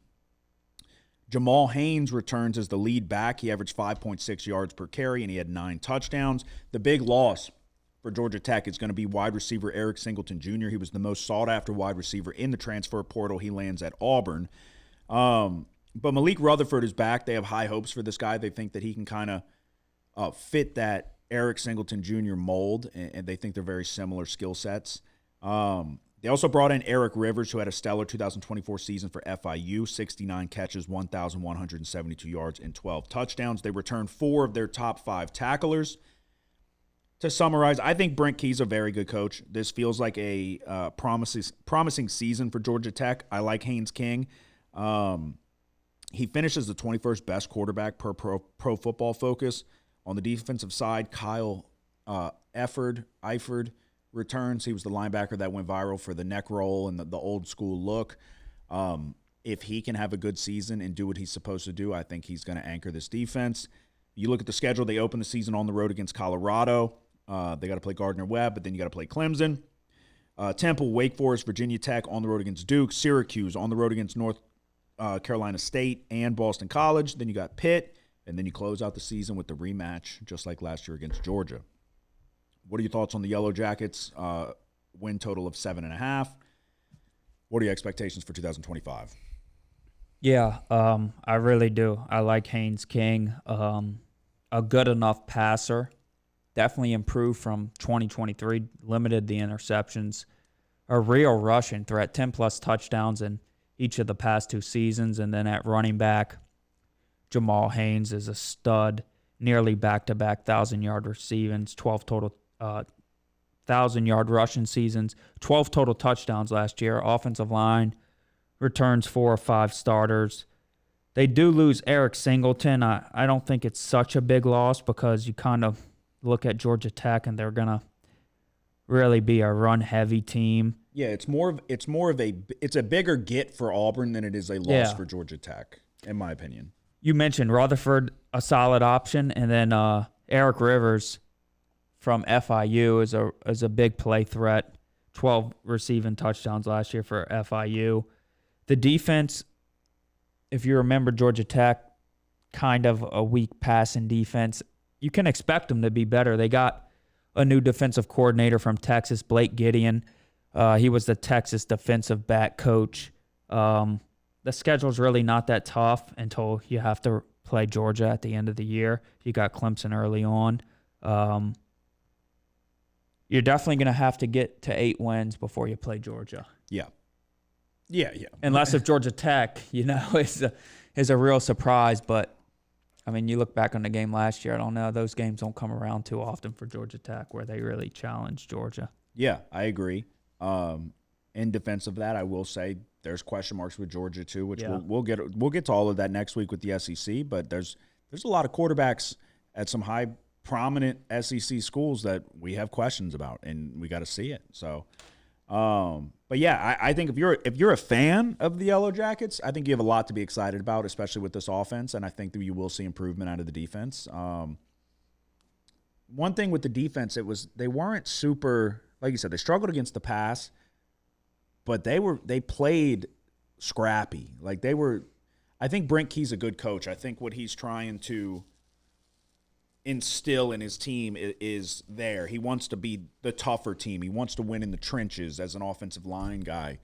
Jamal Haynes returns as the lead back. He averaged 5.6 yards per carry, and he had 9 touchdowns. The big loss for Georgia Tech is going to be wide receiver Eric Singleton Jr. He was the most sought-after wide receiver in the transfer portal. He lands at Auburn. But Malik Rutherford is back. They have high hopes for this guy. They think that he can kind of fit that Eric Singleton Jr. mold, and they think they're very similar skill sets. They also brought in Eric Rivers, who had a stellar 2024 season for FIU, 69 catches, 1,172 yards, and 12 touchdowns. They returned 4 of their top 5 tacklers. To summarize, I think Brent Key's a very good coach. This feels like a promising season for Georgia Tech. I like Haynes King. He finishes the 21st best quarterback per Pro Football Focus. On the defensive side, Kyle Eifert returns. He was the linebacker that went viral for the neck roll and the old school look. If he can have a good season and do what he's supposed to do, I think he's going to anchor this defense. You look at the schedule, they open the season on the road against Colorado. They got to play Gardner-Webb, but then you got to play Clemson. Temple, Wake Forest, Virginia Tech on the road against Duke. Syracuse on the road against North Carolina State and Boston College. Then you got Pitt, and then you close out the season with the rematch, just like last year against Georgia. What are your thoughts on the Yellow Jackets? Win total of 7.5. What are your expectations for 2025? Yeah, I really do. I like Haynes King. A good enough passer. Definitely improved from 2023. Limited the interceptions. A real rushing threat. 10-plus touchdowns in each of the past 2 seasons. And then at running back, Jamal Haynes is a stud. Nearly back-to-back 1,000-yard receivings. 12 total 1,000-yard rushing seasons, 12 total touchdowns last year. Offensive line returns 4 or 5 starters. They do lose Eric Singleton. I don't think it's such a big loss because you kind of look at Georgia Tech and they're going to really be a run-heavy team. Yeah, it's a bigger get for Auburn than it is a loss for Georgia Tech, in my opinion. You mentioned Rutherford, a solid option, and then Eric Rivers from FIU is a big play threat. 12 receiving touchdowns last year for FIU. The defense, if you remember Georgia Tech, kind of a weak passing defense. You can expect them to be better. They got a new defensive coordinator from Texas, Blake Gideon. He was the Texas defensive back coach. The schedule's really not that tough until you have to play Georgia at the end of the year. You got Clemson early on. You're definitely going to have to get to 8 wins before you play Georgia. Yeah. Unless if Georgia Tech, is a real surprise. But, I mean, you look back on the game last year, I don't know. Those games don't come around too often for Georgia Tech where they really challenge Georgia. Yeah, I agree. in defense of that, I will say there's question marks with Georgia too, which Yeah. we'll get to all of that next week with the SEC. But there's a lot of quarterbacks at some high prominent SEC schools that we have questions about, and we got to see it. So, but yeah, I think if you're a fan of the Yellow Jackets, I think you have a lot to be excited about, especially with this offense, and I think that you will see improvement out of the defense. One thing with the defense, they weren't super, like you said, they struggled against the pass, but they played scrappy. Like I think Brent Key's a good coach. I think what he's trying to instill in his team is there. He wants to be the tougher team. He wants to win in the trenches as an offensive line guy.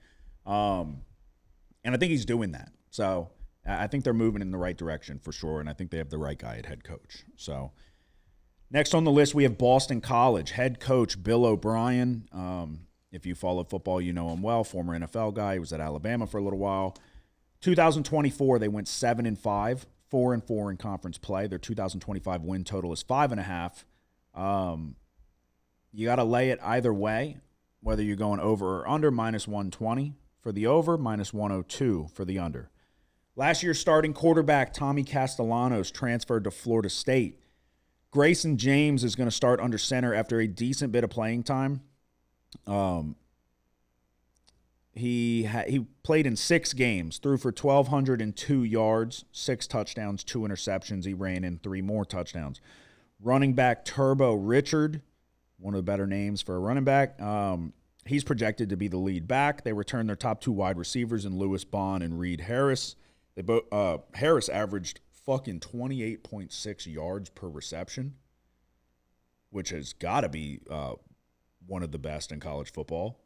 And I think he's doing that. So I think they're moving in the right direction for sure, and I think they have the right guy at head coach. So next on the list, we have Boston College head coach Bill O'Brien. If you follow football, you know him well. Former NFL guy. He was at Alabama for a little while. 2024, they went 7-5, 4-4 in conference play. Their 2025 win total is 5.5. You got to lay it either way, whether you're going over or under. -120 for the over, -102 for the under. Last year's starting quarterback Tommy Castellanos transferred to Florida State. Grayson James is going to start under center after a decent bit of playing time. He played in 6 games, threw for 1,202 yards, 6 touchdowns, 2 interceptions. He ran in 3 more touchdowns. Running back Turbo Richard, one of the better names for a running back. He's projected to be the lead back. They returned their top 2 wide receivers in Lewis Bond and Reed Harris. Harris averaged fucking 28.6 yards per reception, which has got to be one of the best in college football.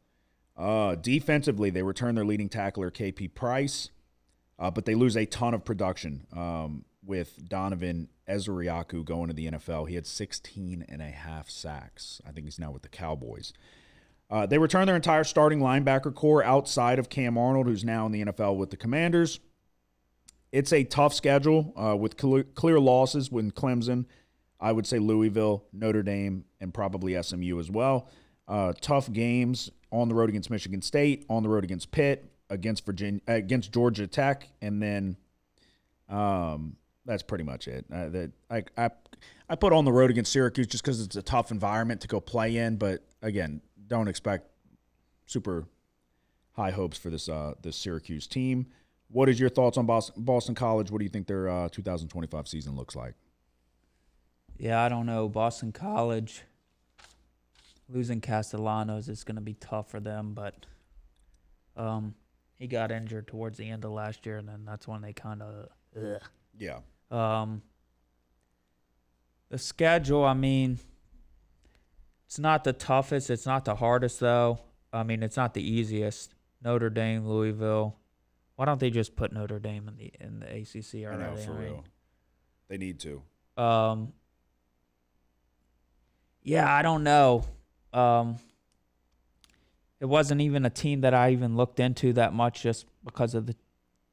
Defensively, they return their leading tackler, KP Price, but they lose a ton of production with Donovan Ezeriaku going to the NFL. He had 16.5 sacks. I think he's now with the Cowboys. They return their entire starting linebacker core outside of Cam Arnold, who's now in the NFL with the Commanders. It's a tough schedule with clear losses when Clemson, I would say Louisville, Notre Dame, and probably SMU as well. Tough games on the road against Michigan State, on the road against Pitt, against Virginia, against Georgia Tech, and then that's pretty much it. I put on the road against Syracuse just because it's a tough environment to go play in, but again, don't expect super high hopes for this Syracuse team. What is your thoughts on Boston College? What do you think their 2025 season looks like? Yeah, I don't know. Boston College, losing Castellanos is going to be tough for them, but he got injured towards the end of last year, and then that's when they kind of Yeah. The schedule, I mean, it's not the toughest. It's not the hardest, though. I mean, it's not the easiest. Notre Dame, Louisville. Why don't they just put Notre Dame in the ACC already? I know, for real. They need to. Yeah, I don't know. It wasn't even a team that I even looked into that much just because of the,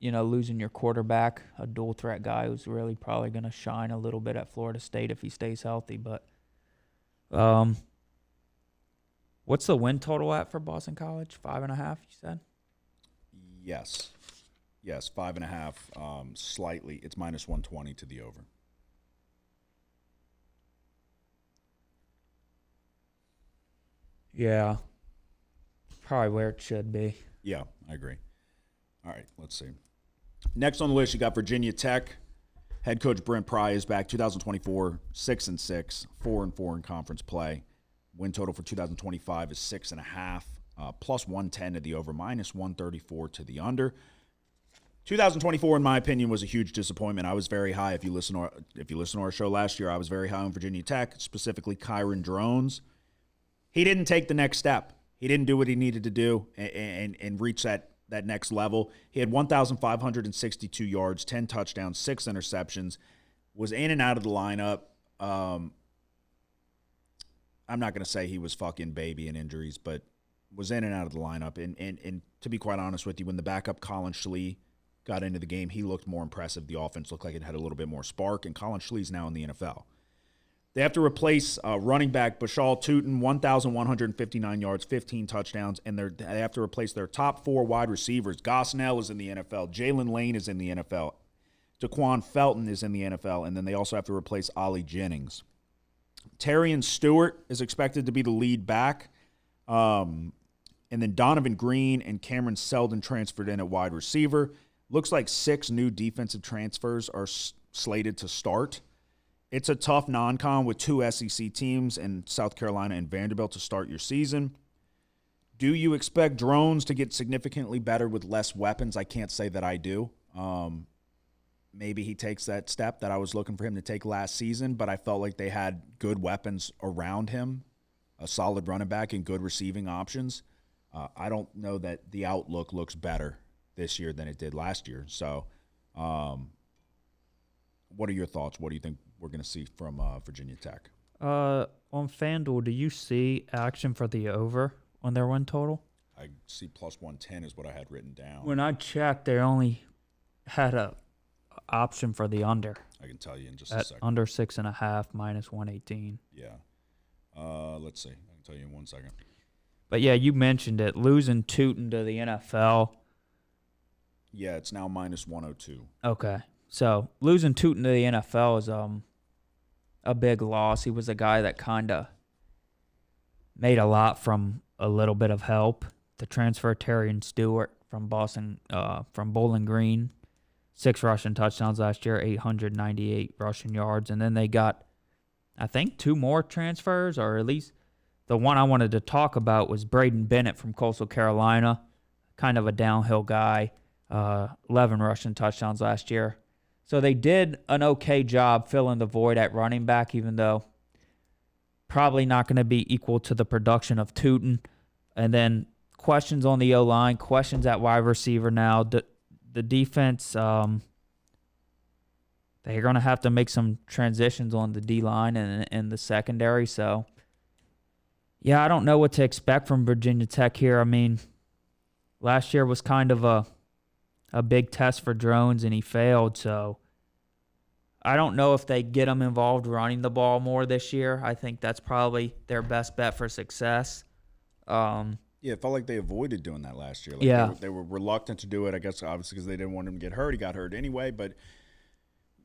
losing your quarterback, a dual threat guy who's really probably going to shine a little bit at Florida State if he stays healthy. But what's the win total at for Boston College? 5.5, you said? Yes, 5.5. Slightly, it's -120 to the over. Yeah, probably where it should be. Yeah, I agree. All right, let's see. Next on the list, you got Virginia Tech. Head coach Brent Pry is back. 2024, 6-6, 4-4 in conference play. Win total for 2025 is 6.5, +110 to the over, -134 to the under. 2024, in my opinion, was a huge disappointment. I was very high. If you listen to our show last year, I was very high on Virginia Tech, specifically Kyron Drones. He didn't take the next step. He didn't do what he needed to do and reach that next level. He had 1,562 yards, 10 touchdowns, 6 interceptions, was in and out of the lineup. I'm not going to say he was fucking baby in injuries, but was in and out of the lineup. And to be quite honest with you, when the backup Colin Schlee got into the game, he looked more impressive. The offense looked like it had a little bit more spark, and Colin Schlee's now in the NFL. They have to replace running back Bashal Tutin, 1,159 yards, 15 touchdowns, and they have to replace their top 4 wide receivers. Gosnell is in the NFL. Jalen Lane is in the NFL. Daquan Felton is in the NFL, and then they also have to replace Ollie Jennings. Terrion Stewart is expected to be the lead back, and then Donovan Green and Cameron Seldon transferred in at wide receiver. Looks like 6 new defensive transfers are slated to start. It's a tough non-con with 2 SEC teams in South Carolina and Vanderbilt to start your season. Do you expect Drones to get significantly better with less weapons? I can't say that I do. Maybe he takes that step that I was looking for him to take last season, but I felt like they had good weapons around him, a solid running back and good receiving options. I don't know that the outlook looks better this year than it did last year. So what are your thoughts? What do you think we're going to see from Virginia Tech? On FanDuel, do you see action for the over on their win total? I see plus 110 is what I had written down. When I checked, they only had a option for the under. I can tell you in just a second. Under 6.5 minus 118. Yeah. Let's see. I can tell you in 1 second. But yeah, you mentioned it. Losing Tootin to the NFL. Yeah, it's now minus 102. Okay. So losing Tootin to the NFL is a big loss. He was a guy that kind of made a lot from a little bit of help. The transfer Terrion Stewart from Bowling Green, 6 rushing touchdowns last year, 898 rushing yards, and then they got, I think, 2 more transfers, or at least the one I wanted to talk about was Braden Bennett from Coastal Carolina, kind of a downhill guy, 11 rushing touchdowns last year. So they did an okay job filling the void at running back, even though probably not going to be equal to the production of Tootin. And then questions on the O-line, questions at wide receiver now. The defense, they're going to have to make some transitions on the D-line and the secondary. So, yeah, I don't know what to expect from Virginia Tech here. I mean, last year was kind of a big test for Drones, and he failed. So I don't know if they get him involved running the ball more this year. I think that's probably their best bet for success. Yeah, it felt like they avoided doing that last year. They were reluctant to do it, I guess, obviously because they didn't want him to get hurt. He got hurt anyway, but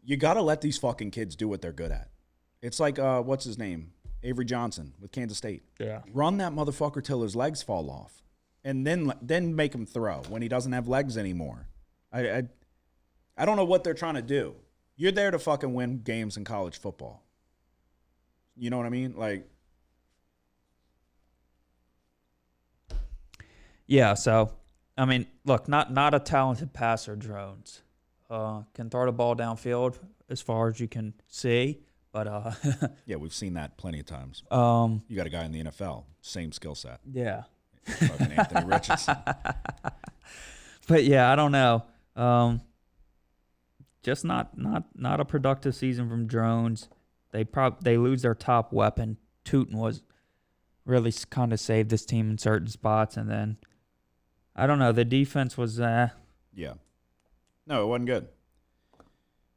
you got to let these fucking kids do what they're good at. It's like, what's his name? Avery Johnson with Kansas State. Yeah. Run that motherfucker till his legs fall off, and then make him throw when he doesn't have legs anymore. I don't know what they're trying to do. You're there to fucking win games in college football. You know what I mean? Like, yeah, so, I mean, look, not a talented passer, Drones. Can throw the ball downfield as far as you can see, but yeah, we've seen that plenty of times. You got a guy in the NFL, same skill set. Yeah. Fucking Anthony Richardson. But yeah, I don't know. Just not a productive season from Drones. They lose their top weapon. Tootin was really kind of saved this team in certain spots, and then I don't know. The defense was yeah. No, it wasn't good.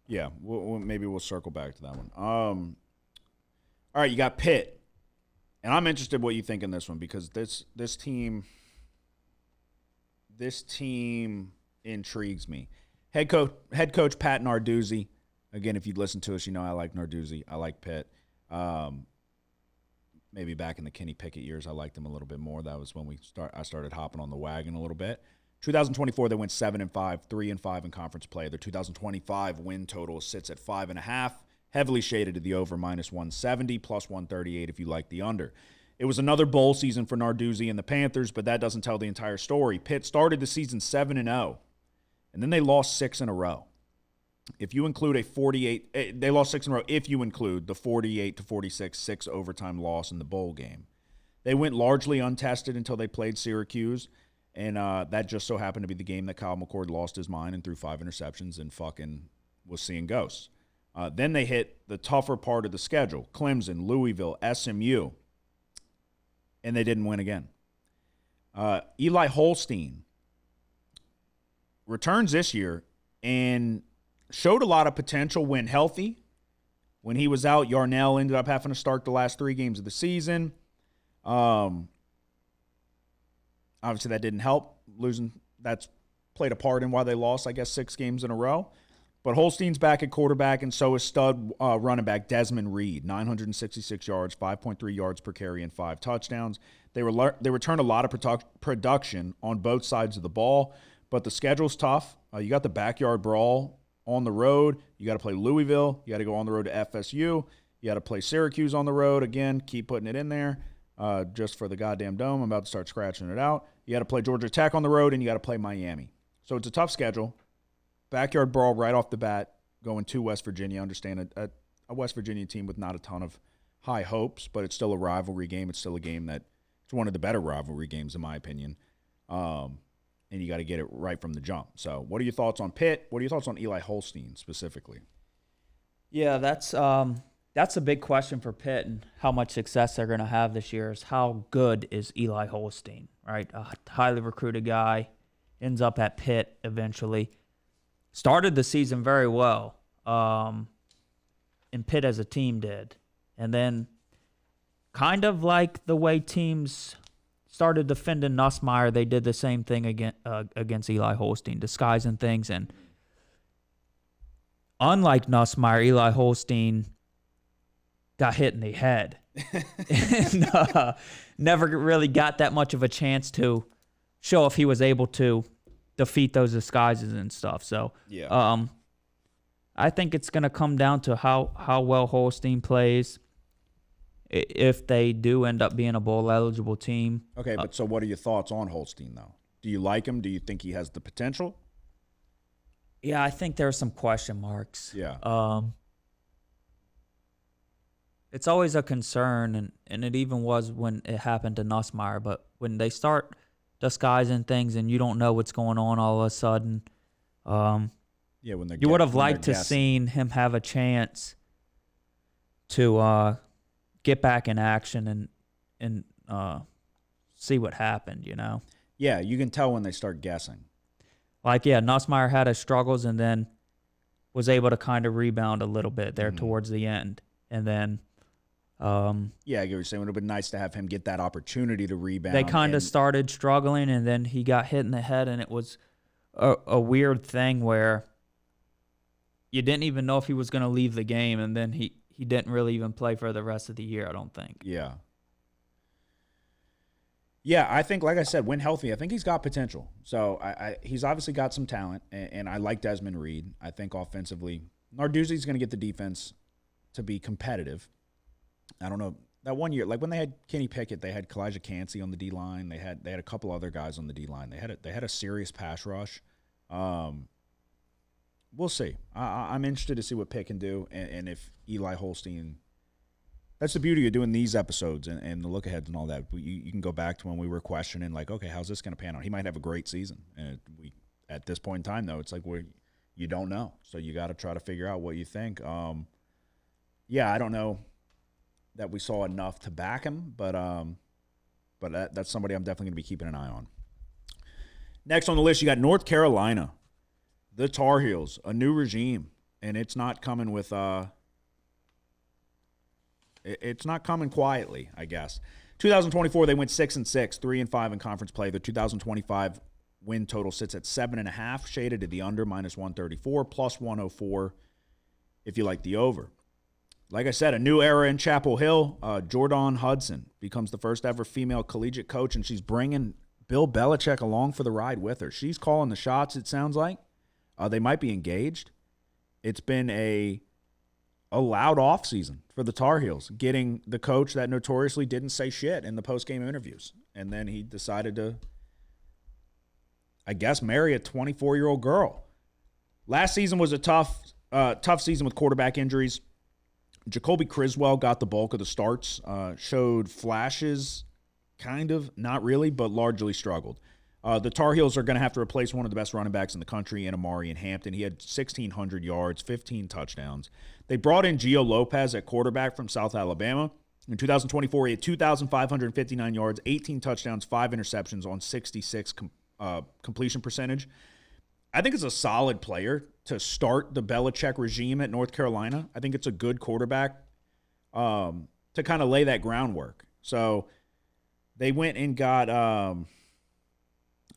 Yeah, maybe we'll circle back to that one. All right, you got Pitt, and I'm interested what you think in this one because this team intrigues me. Head coach Pat Narduzzi. Again, if you'd listen to us, you know I like Narduzzi. I like Pitt. Maybe back in the Kenny Pickett years, I liked him a little bit more. That was when I started hopping on the wagon a little bit. 2024, they went 7-5, 3-5 in conference play. Their 2025 win total sits at 5.5, heavily shaded to the over minus 170, plus 138 if you like the under. It was another bowl season for Narduzzi and the Panthers, but that doesn't tell the entire story. Pitt started the season 7-0, and then they lost 6 in a row. If you include they lost 6 in a row if you include the 48-46 6 overtime loss in the bowl game. They went largely untested until they played Syracuse, and that just so happened to be the game that Kyle McCord lost his mind and threw 5 interceptions and fucking was seeing ghosts. Then they hit the tougher part of the schedule, Clemson, Louisville, SMU, and they didn't win again. Eli Holstein returns this year and showed a lot of potential when healthy, When he was out, Yarnell ended up having to start the last 3 games of the season. Obviously, that didn't help. That's played a part in why they lost, I guess, 6 games in a row. But Holstein's back at quarterback, and so is stud running back Desmond Reed, 966 yards, 5.3 yards per carry, and 5 touchdowns. They returned a lot of production on both sides of the ball, but the schedule's tough. You got the backyard brawl on the road. You got to play Louisville. You got to go on the road to FSU. You got to play Syracuse on the road. Again, keep putting it in there just for the goddamn dome. I'm about to start scratching it out. You got to play Georgia Tech on the road, and you got to play Miami. So it's a tough schedule. Backyard brawl right off the bat, going to West Virginia. Understand a West Virginia team with not a ton of high hopes, but it's still a rivalry game. It's still a game that it's one of the better rivalry games, in my opinion. And you got to get it right from the jump. So what are your thoughts on Pitt? What are your thoughts on Eli Holstein specifically? Yeah, that's a big question for Pitt and how much success they're going to have this year is how good is Eli Holstein, right? A highly recruited guy, ends up at Pitt eventually. Started the season very well, and Pitt as a team did. And then kind of like the way teams started defending Nussmeier, they did the same thing against Eli Holstein, disguising things. And unlike Nussmeier, Eli Holstein got hit in the head. And never really got that much of a chance to show if he was able to defeat those disguises and stuff. So yeah. I think it's going to come down to how well Holstein plays if they do end up being a bowl-eligible team. Okay, but so what are your thoughts on Holstein, though? Do you like him? Do you think he has the potential? Yeah, I think there are some question marks. Yeah. It's always a concern, and it even was when it happened to Nussmeier, but when they start disguising things and you don't know what's going on all of a sudden, when you would have liked to seen him have a chance to get back in action and see what happened, you know? Yeah, you can tell when they start guessing. Like, yeah, Nussmeier had his struggles and then was able to kind of rebound a little bit there towards the end. And then I get what you're saying. It would have been nice to have him get that opportunity to rebound. They kind of started struggling, and then he got hit in the head, and it was a weird thing where you didn't even know if he was going to leave the game, and then he didn't really even play for the rest of the year, I don't think. Yeah. Yeah, I think, like I said, when healthy, I think he's got potential. So he's obviously got some talent, and I like Desmond Reed. I think offensively, Narduzzi's going to get the defense to be competitive. I don't know. That one year, like when they had Kenny Pickett, they had Kalijah Cansey on the D-line. They had a couple other guys on the D-line. They had a serious pass rush. We'll see. I'm interested to see what Pitt can do, and if Eli Holstein. That's the beauty of doing these episodes and the look-aheads and all that. You can go back to when we were questioning, like, okay, how's this going to pan out? He might have a great season. And at this point in time, though, it's like you don't know. So you got to try to figure out what you think. I don't know that we saw enough to back him, but that's somebody I'm definitely going to be keeping an eye on. Next on the list, you got North Carolina, the Tar Heels, a new regime, and it's not coming with it's not coming quietly, I guess. 2024, they went 6-6, 3-5 in conference play. The 2025 win total sits at 7.5, shaded to the under, -134, +104 if you like the over. Like I said, a new era in Chapel Hill. Jordan Hudson becomes the first ever female collegiate coach, and she's bringing Bill Belichick along for the ride with her. She's calling the shots, it sounds like. They might be engaged. It's been a loud offseason for the Tar Heels, getting the coach that notoriously didn't say shit in the post-game interviews. And then he decided to, I guess, marry a 24-year-old girl. Last season was a tough season with quarterback injuries. Jacoby Criswell got the bulk of the starts, showed flashes, kind of, not really, but largely struggled. The Tar Heels are going to have to replace one of the best running backs in the country in Amari and Hampton. He had 1,600 yards, 15 touchdowns. They brought in Gio Lopez at quarterback from South Alabama. In 2024, he had 2,559 yards, 18 touchdowns, 5 interceptions on 66 completion percentage. I think it's a solid player to start the Belichick regime at North Carolina. I think it's a good quarterback to kind of lay that groundwork. So they went and got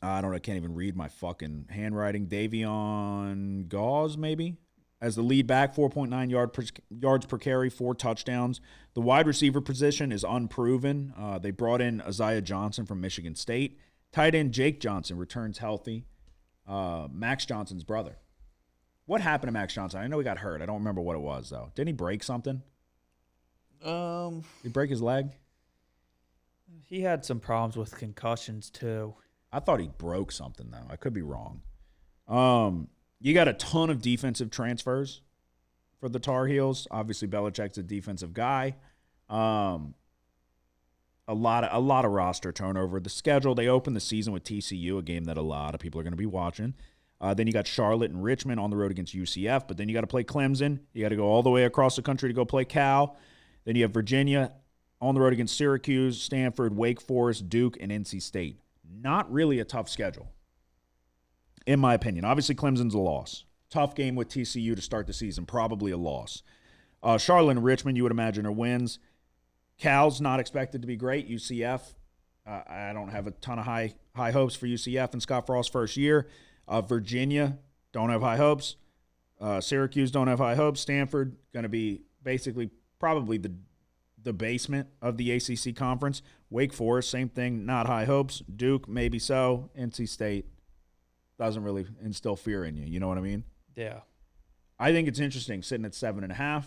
I don't know, I can't even read my fucking handwriting. Davion Gauze, maybe, as the lead back, 4.9 yards per carry, 4 touchdowns. The wide receiver position is unproven. They brought in Isaiah Johnson from Michigan State. Tight end Jake Johnson returns healthy. Max Johnson's brother. What happened to Max Johnson? I know he got hurt. I don't remember what it was, though. Didn't he break something? Did he break his leg? He had some problems with concussions, too. I thought he broke something, though. I could be wrong. You got a ton of defensive transfers for the Tar Heels. Obviously, Belichick's a defensive guy. A lot of roster turnover. The schedule, they opened the season with TCU, a game that a lot of people are going to be watching. Then you got Charlotte and Richmond on the road against UCF, but then you got to play Clemson. You got to go all the way across the country to go play Cal. Then you have Virginia on the road against Syracuse, Stanford, Wake Forest, Duke, and NC State. Not really a tough schedule, in my opinion. Obviously, Clemson's a loss. Tough game with TCU to start the season, probably a loss. Charlotte and Richmond, you would imagine, are wins. Cal's not expected to be great. UCF, I don't have a ton of high hopes for UCF in Scott Frost's first year. Virginia, don't have high hopes. Syracuse, don't have high hopes. Stanford, going to be basically probably the basement of the ACC Conference. Wake Forest, same thing, not high hopes. Duke, maybe so. NC State doesn't really instill fear in you. You know what I mean? Yeah. I think it's interesting sitting at 7.5.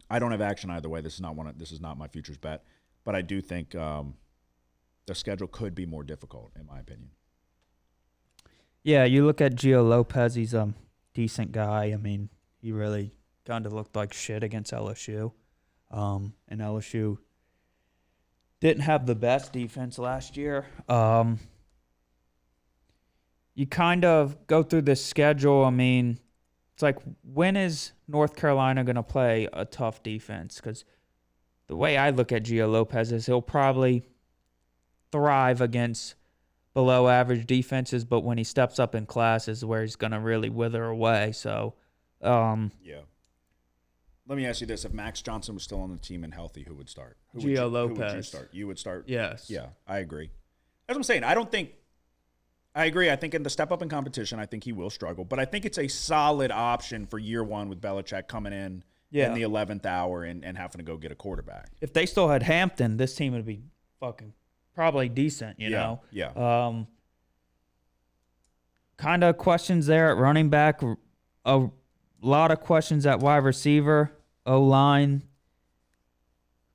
I don't have action either way. This is not my futures bet, but I do think the schedule could be more difficult, in my opinion. Yeah, you look at Gio Lopez. He's a decent guy. I mean, he really kind of looked like shit against LSU. And LSU didn't have the best defense last year. You kind of go through this schedule. I mean, it's like, when is North Carolina going to play a tough defense? Because the way I look at Gio Lopez is he'll probably thrive against below average defenses, but when he steps up in class is where he's going to really wither away. So, yeah. Let me ask you this. If Max Johnson was still on the team and healthy, who would start? Gio Lopez. Who would you start? You would start? Yes. Yeah, I agree. As I'm saying, I agree. I think in the step up in competition, I think he will struggle. But I think it's a solid option for year one with Belichick coming in the 11th hour and having to go get a quarterback. If they still had Hampton, this team would be fucking probably decent, you know? Yeah. Kind of questions there at running back. A lot of questions at wide receiver. O-line.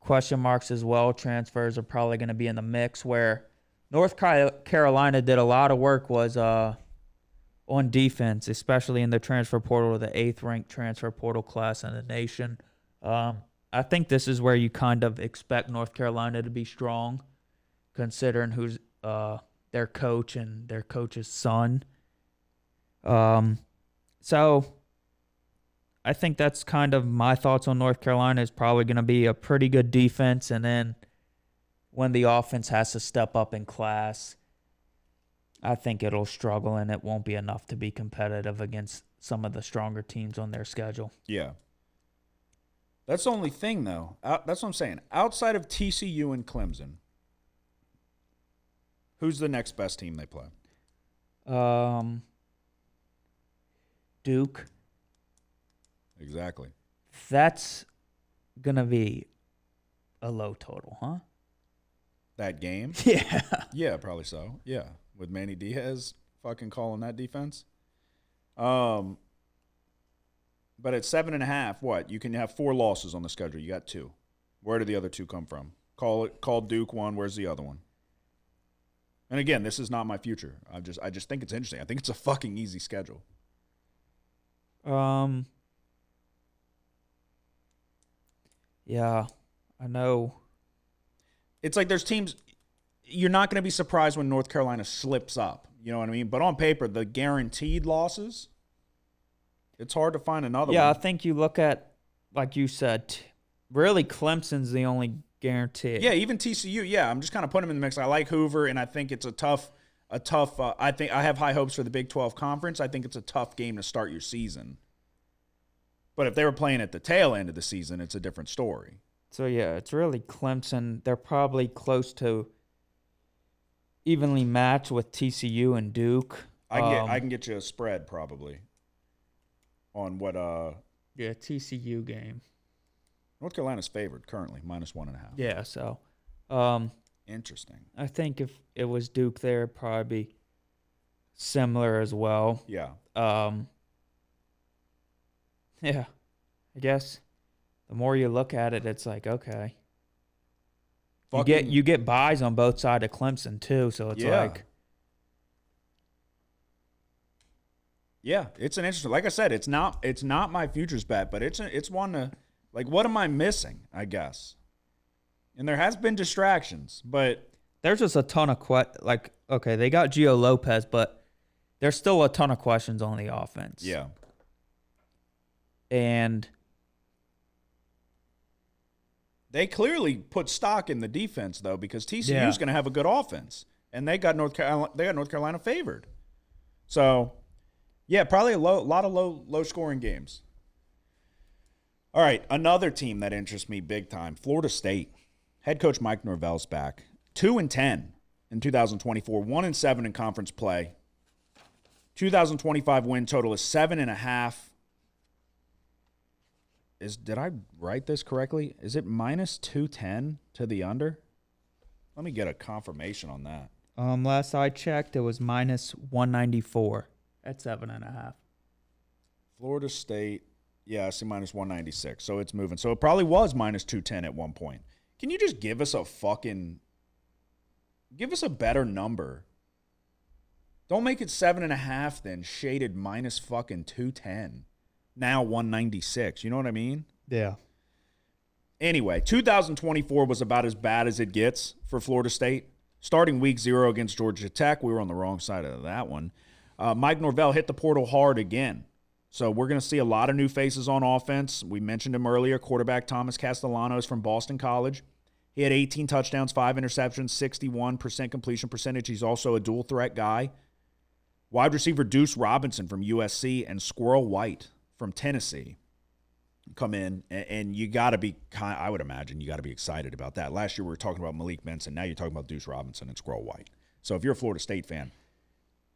Question marks as well. Transfers are probably going to be in the mix, where North Carolina did a lot of work was on defense, especially in the transfer portal, the 8th-ranked transfer portal class in the nation. I think this is where you kind of expect North Carolina to be strong, considering who's their coach and their coach's son. So I think that's kind of my thoughts on North Carolina. Is probably going to be a pretty good defense, and then when the offense has to step up in class, I think it'll struggle, and it won't be enough to be competitive against some of the stronger teams on their schedule. Yeah. That's the only thing, though. That's what I'm saying. Outside of TCU and Clemson, who's the next best team they play? Duke. Exactly. That's going to be a low total, huh? That game? Yeah. Yeah, probably so. Yeah. With Manny Diaz fucking calling that defense. But at 7.5, what? You can have 4 losses on the schedule. You got 2. Where do the other 2 come from? Call Duke one. Where's the other one? And again, this is not my future. I just think it's interesting. I think it's a fucking easy schedule. Yeah, I know. It's like there's teams you're not going to be surprised when North Carolina slips up. You know what I mean? But on paper, the guaranteed losses, it's hard to find another one. Yeah, I think you look at, like you said, really Clemson's the only guarantee. Yeah, even TCU. Yeah, I'm just kind of putting them in the mix. I like Hoover, and I think it's a tough a tough. I think I have high hopes for the Big 12 Conference. I think it's a tough game to start your season. But if they were playing at the tail end of the season, it's a different story. So, yeah, it's really Clemson. They're probably close to evenly matched with TCU and Duke. I can get you a spread probably on what Yeah, TCU game. North Carolina's favored currently, -1.5. Yeah, so Interesting. I think if it was Duke there, it'd probably be similar as well. Yeah. Yeah, I guess the more you look at it, it's like, okay. You get buys on both sides of Clemson too, so it's like, yeah, it's an interesting. Like I said, it's not my futures bet, but it's one to, like, what am I missing? I guess, and there has been distractions, but there's just a ton of okay, they got Gio Lopez, but there's still a ton of questions on the offense. yeah, and they clearly put stock in the defense though, because TCU is going to have a good offense, and they got North Carolina favored. So, yeah, probably a lot of low scoring games. All right, another team that interests me big time, Florida State. Head coach Mike Norvell's back. 2-10 in 2024, 1-7 in conference play. 2025 win total is 7.5. Did I write this correctly? Is it -210 to the under? Let me get a confirmation on that. Last I checked, it was -194 at 7.5. Florida State, yeah, I see -196. So it's moving. So it probably was -210 at one point. Can you just give us a better number? Don't make it 7.5 then, shaded -210. Now 196. You know what I mean? Yeah. Anyway, 2024 was about as bad as it gets for Florida State. Starting week 0 against Georgia Tech, we were on the wrong side of that one. Mike Norvell hit the portal hard again. So we're going to see a lot of new faces on offense. We mentioned him earlier, quarterback Thomas Castellanos from Boston College. He had 18 touchdowns, 5 interceptions, 61% completion percentage. He's also a dual threat guy. Wide receiver Deuce Robinson from USC and Squirrel White from Tennessee come in, and you got to be, I would imagine, you got to be excited about that. Last year we were talking about Malik Benson. Now you're talking about Deuce Robinson and Squirrel White. So if you're a Florida State fan,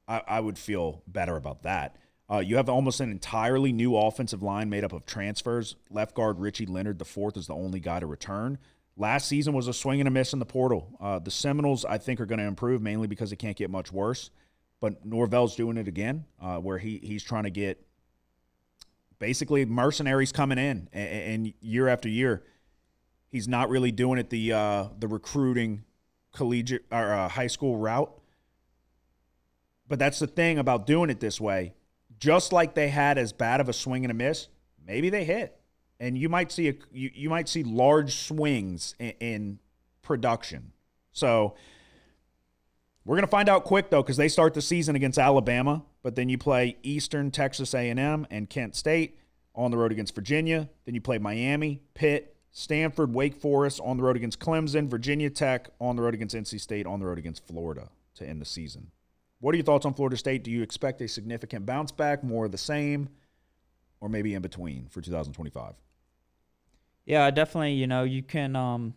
I would feel better about that. You have almost an entirely new offensive line made up of transfers. Left guard Richie Leonard IV is the only guy to return. Last season was a swing and a miss in the portal. The Seminoles, I think, are going to improve mainly because it can't get much worse. But Norvell's doing it again, where he's trying to get basically mercenaries coming in, and year after year, he's not really doing it the recruiting collegiate or high school route. But that's the thing about doing it this way. Just like they had as bad of a swing and a miss, maybe they hit, and you might see you might see large swings in production. So we're going to find out quick, though, because they start the season against Alabama, but then you play Eastern, Texas A&M, and Kent State on the road against Virginia. Then you play Miami, Pitt, Stanford, Wake Forest on the road against Clemson, Virginia Tech on the road against NC State, on the road against Florida to end the season. What are your thoughts on Florida State? Do you expect a significant bounce back, more of the same, or maybe in between for 2025? Yeah, definitely, you can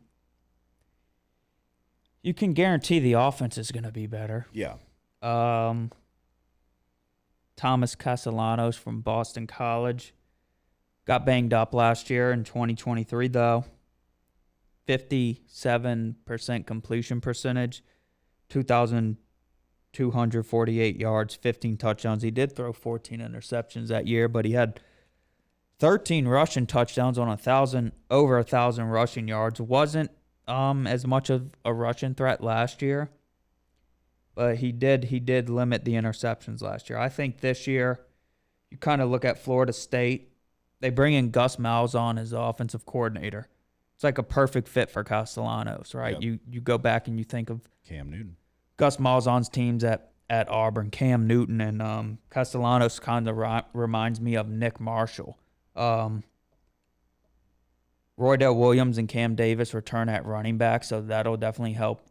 guarantee the offense is going to be better. Yeah. Thomas Castellanos from Boston College got banged up last year in 2023, though. 57% completion percentage, 2,248 yards, 15 touchdowns. He did throw 14 interceptions that year, but he had 13 rushing touchdowns on over 1,000 rushing yards. Wasn't as much of a rushing threat last year, but he did limit the interceptions last year. I think this year, you kind of look at Florida State. They bring in Gus Malzahn as the offensive coordinator. It's like a perfect fit for Castellanos, right? Yep. You go back and you think of Cam Newton, Gus Malzahn's teams at Auburn, Cam Newton, and Castellanos kind of reminds me of Nick Marshall. Roydell Williams and Cam Davis return at running back, so that'll definitely help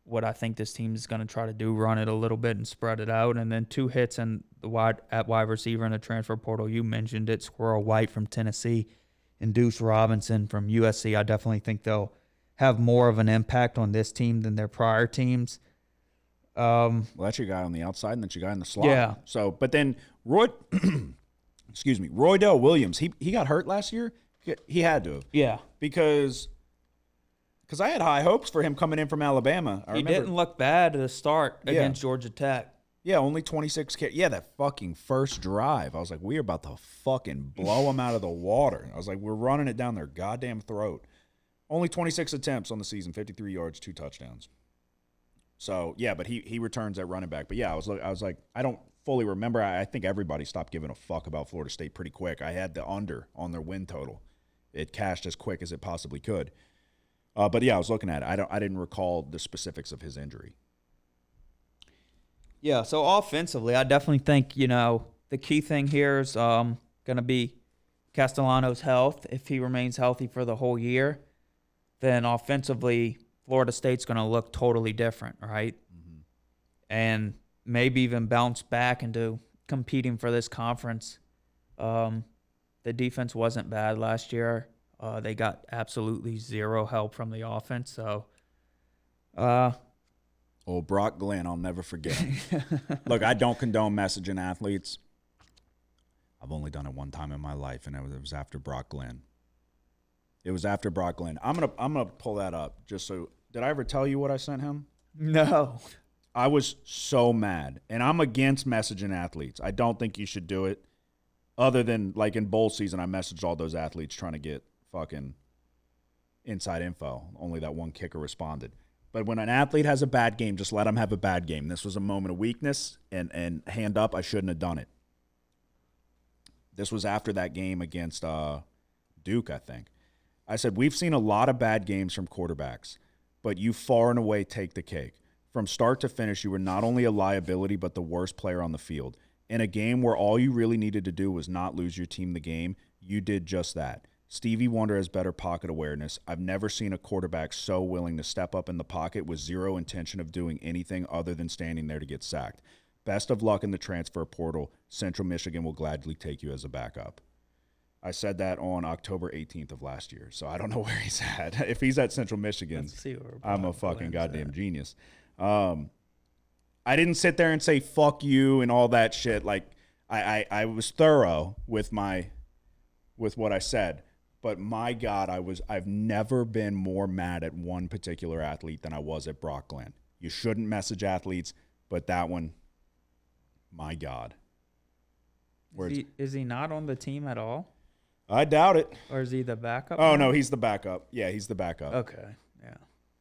what I think this team is going to try to do, run it a little bit and spread it out. And then 2 hits at wide receiver in the transfer portal. You mentioned it, Squirrel White from Tennessee and Deuce Robinson from USC. I definitely think they'll have more of an impact on this team than their prior teams. Well, that's your guy on the outside, and that's your guy in the slot. Yeah. So, but then Roydell Williams, he got hurt last year. He had to have. Yeah. Because I had high hopes for him coming in from Alabama. He didn't look bad at the start against Georgia Tech. Yeah, only 26 carries. Yeah, that fucking first drive. I was like, we're about to fucking blow them out of the water. I was like, we're running it down their goddamn throat. Only 26 attempts on the season, 53 yards, 2 touchdowns. So, yeah, but he returns at running back. But, yeah, I was like, I don't fully remember. I think everybody stopped giving a fuck about Florida State pretty quick. I had the under on their win total. It cashed as quick as it possibly could. But, yeah, I was looking at it. I didn't recall the specifics of his injury. Yeah, so offensively, I definitely think, the key thing here is going to be Castellano's health. If he remains healthy for the whole year, then offensively, Florida State's going to look totally different, right? Mm-hmm. And maybe even bounce back into competing for this conference. The defense wasn't bad last year. They got absolutely zero help from the offense. So, Brock Glenn, I'll never forget him. Look, I don't condone messaging athletes. I've only done it one time in my life, and it was after Brock Glenn. It was after Brock Glenn. I'm gonna pull that up just so. Did I ever tell you what I sent him? No. I was so mad, and I'm against messaging athletes. I don't think you should do it. Other than like in bowl season, I messaged all those athletes trying to get fucking inside info. Only that one kicker responded. But when an athlete has a bad game, just let them have a bad game. This was a moment of weakness, and hand up, I shouldn't have done it. This was after that game against Duke, I think. I said, we've seen a lot of bad games from quarterbacks, but you far and away take the cake. From start to finish, you were not only a liability, but the worst player on the field. In a game where all you really needed to do was not lose your team the game, you did just that. Stevie Wonder has better pocket awareness. I've never seen a quarterback so willing to step up in the pocket with zero intention of doing anything other than standing there to get sacked. Best of luck in the transfer portal. Central Michigan will gladly take you as a backup. I said that on October 18th of last year, so I don't know where he's at. If he's at Central Michigan, I'm a fucking goddamn genius. I didn't sit there and say fuck you and all that shit. Like I was thorough with what I said. But my God, I've never been more mad at one particular athlete than I was at Brock Glenn. You shouldn't message athletes, but that one, my God. Is he not on the team at all? I doubt it. Or is he the backup? Oh, no, he's the backup. Yeah, he's the backup. Okay, yeah.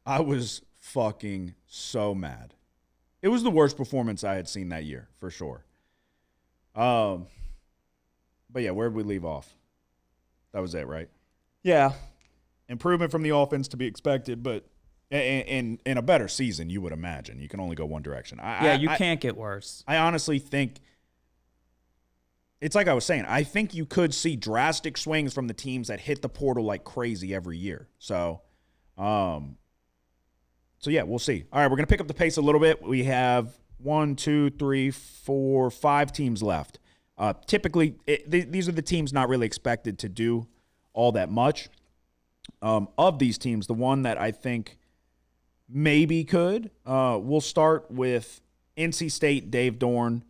I was fucking so mad. It was the worst performance I had seen that year, for sure. But yeah, where did we leave off? That was it, right? Yeah. Improvement from the offense to be expected, but in a better season, you would imagine. You can only go one direction. You can't get worse. I honestly think it's like I was saying. I think you could see drastic swings from the teams that hit the portal like crazy every year. So yeah, we'll see. All right, we're going to pick up the pace a little bit. We have 1, 2, 3, 4, 5 teams left. Typically, these are the teams not really expected to do all that much. Of these teams, the one that I think maybe could, we'll start with NC State, Dave Dorn,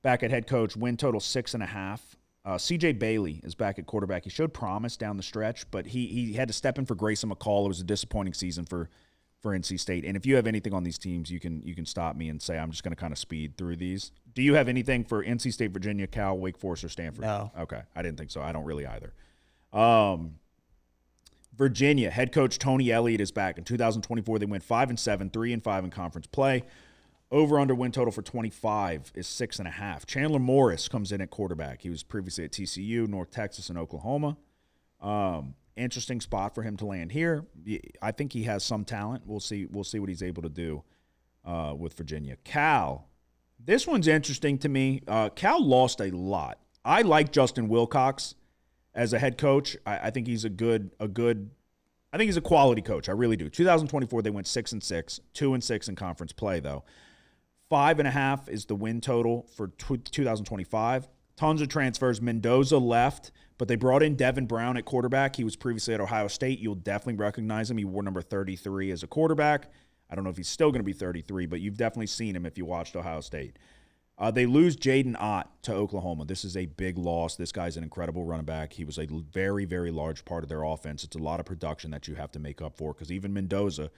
back at head coach, win total 6.5. C.J. Bailey is back at quarterback. He showed promise down the stretch, but he had to step in for Grayson McCall. It was a disappointing season for NC State. And if you have anything on these teams, you can stop me and say I'm just going to kind of speed through these. Do you have anything for NC State, Virginia, Cal, Wake Forest, or Stanford? No. Okay. I didn't think so. I don't really either. Virginia, head coach Tony Elliott is back. In 2024, they went 5-7, 3-5 in conference play. Over-under win total for 25 is 6.5. Chandler Morris comes in at quarterback. He was previously at TCU, North Texas, and Oklahoma. Interesting spot for him to land here. I think he has some talent. We'll see what he's able to do with Virginia. Cal, this one's interesting to me. Cal lost a lot. I like Justin Wilcox as a head coach. I think he's a good I think he's a quality coach. I really do. 2024, they went 6-6, 2-6 in conference play, though. 5.5 is the win total for 2025. Tons of transfers. Mendoza left, but they brought in Devin Brown at quarterback. He was previously at Ohio State. You'll definitely recognize him. He wore number 33 as a quarterback. I don't know if he's still going to be 33, but you've definitely seen him if you watched Ohio State. They lose Jaden Ott to Oklahoma. This is a big loss. This guy's an incredible running back. He was a very, very large part of their offense. It's a lot of production that you have to make up for because even Mendoza,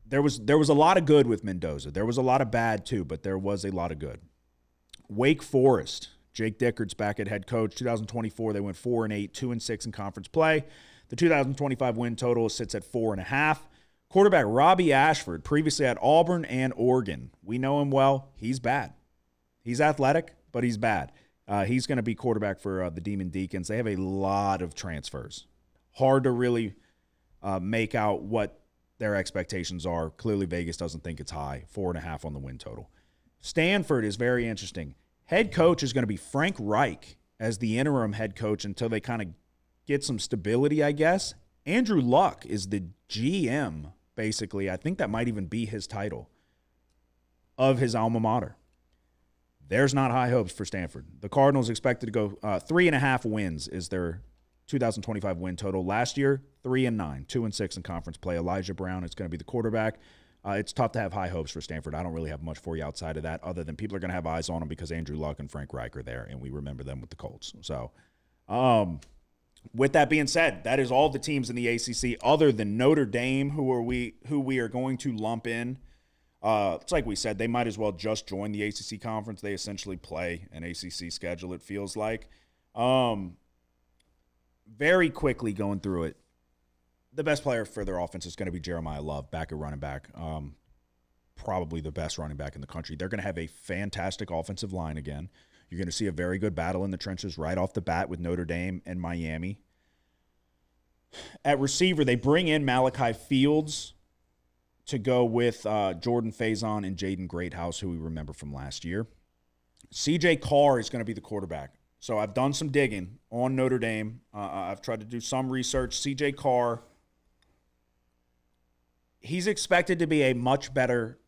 there was a lot of good with Mendoza. There was a lot of bad too, but there was a lot of good. Wake Forest, Jake Dickert's back at head coach. 2024, they went 4-8, 2-6 in conference play. The 2025 win total sits at 4.5. Quarterback Robbie Ashford, previously at Auburn and Oregon. We know him well. He's bad. He's athletic, but he's bad. He's going to be quarterback for the Demon Deacons. They have a lot of transfers. Hard to really make out what their expectations are. Clearly, Vegas doesn't think it's high. 4.5 on the win total. Stanford is very interesting. Head coach is going to be Frank Reich as the interim head coach until they kind of get some stability, I guess. Andrew Luck is the GM, basically. I think that might even be his title of his alma mater. There's not high hopes for Stanford. The Cardinals expected to go 3.5 wins is their 2025 win total. Last year, 3-9, 2-6 in conference play. Elijah Brown is going to be the quarterback. It's tough to have high hopes for Stanford. I don't really have much for you outside of that, other than people are going to have eyes on them because Andrew Luck and Frank Reich are there, and we remember them with the Colts. So, with that being said, that is all the teams in the ACC other than Notre Dame, who we are going to lump in. It's like we said, they might as well just join the ACC conference. They essentially play an ACC schedule, it feels like. Very quickly going through it, the best player for their offense is going to be Jeremiah Love, back at running back. Probably the best running back in the country. They're going to have a fantastic offensive line again. You're going to see a very good battle in the trenches right off the bat with Notre Dame and Miami. At receiver, they bring in Malachi Fields to go with Jordan Faison and Jaden Greathouse, who we remember from last year. CJ Carr is going to be the quarterback. So I've done some digging on Notre Dame. I've tried to do some research. CJ Carr, he's expected to be a much better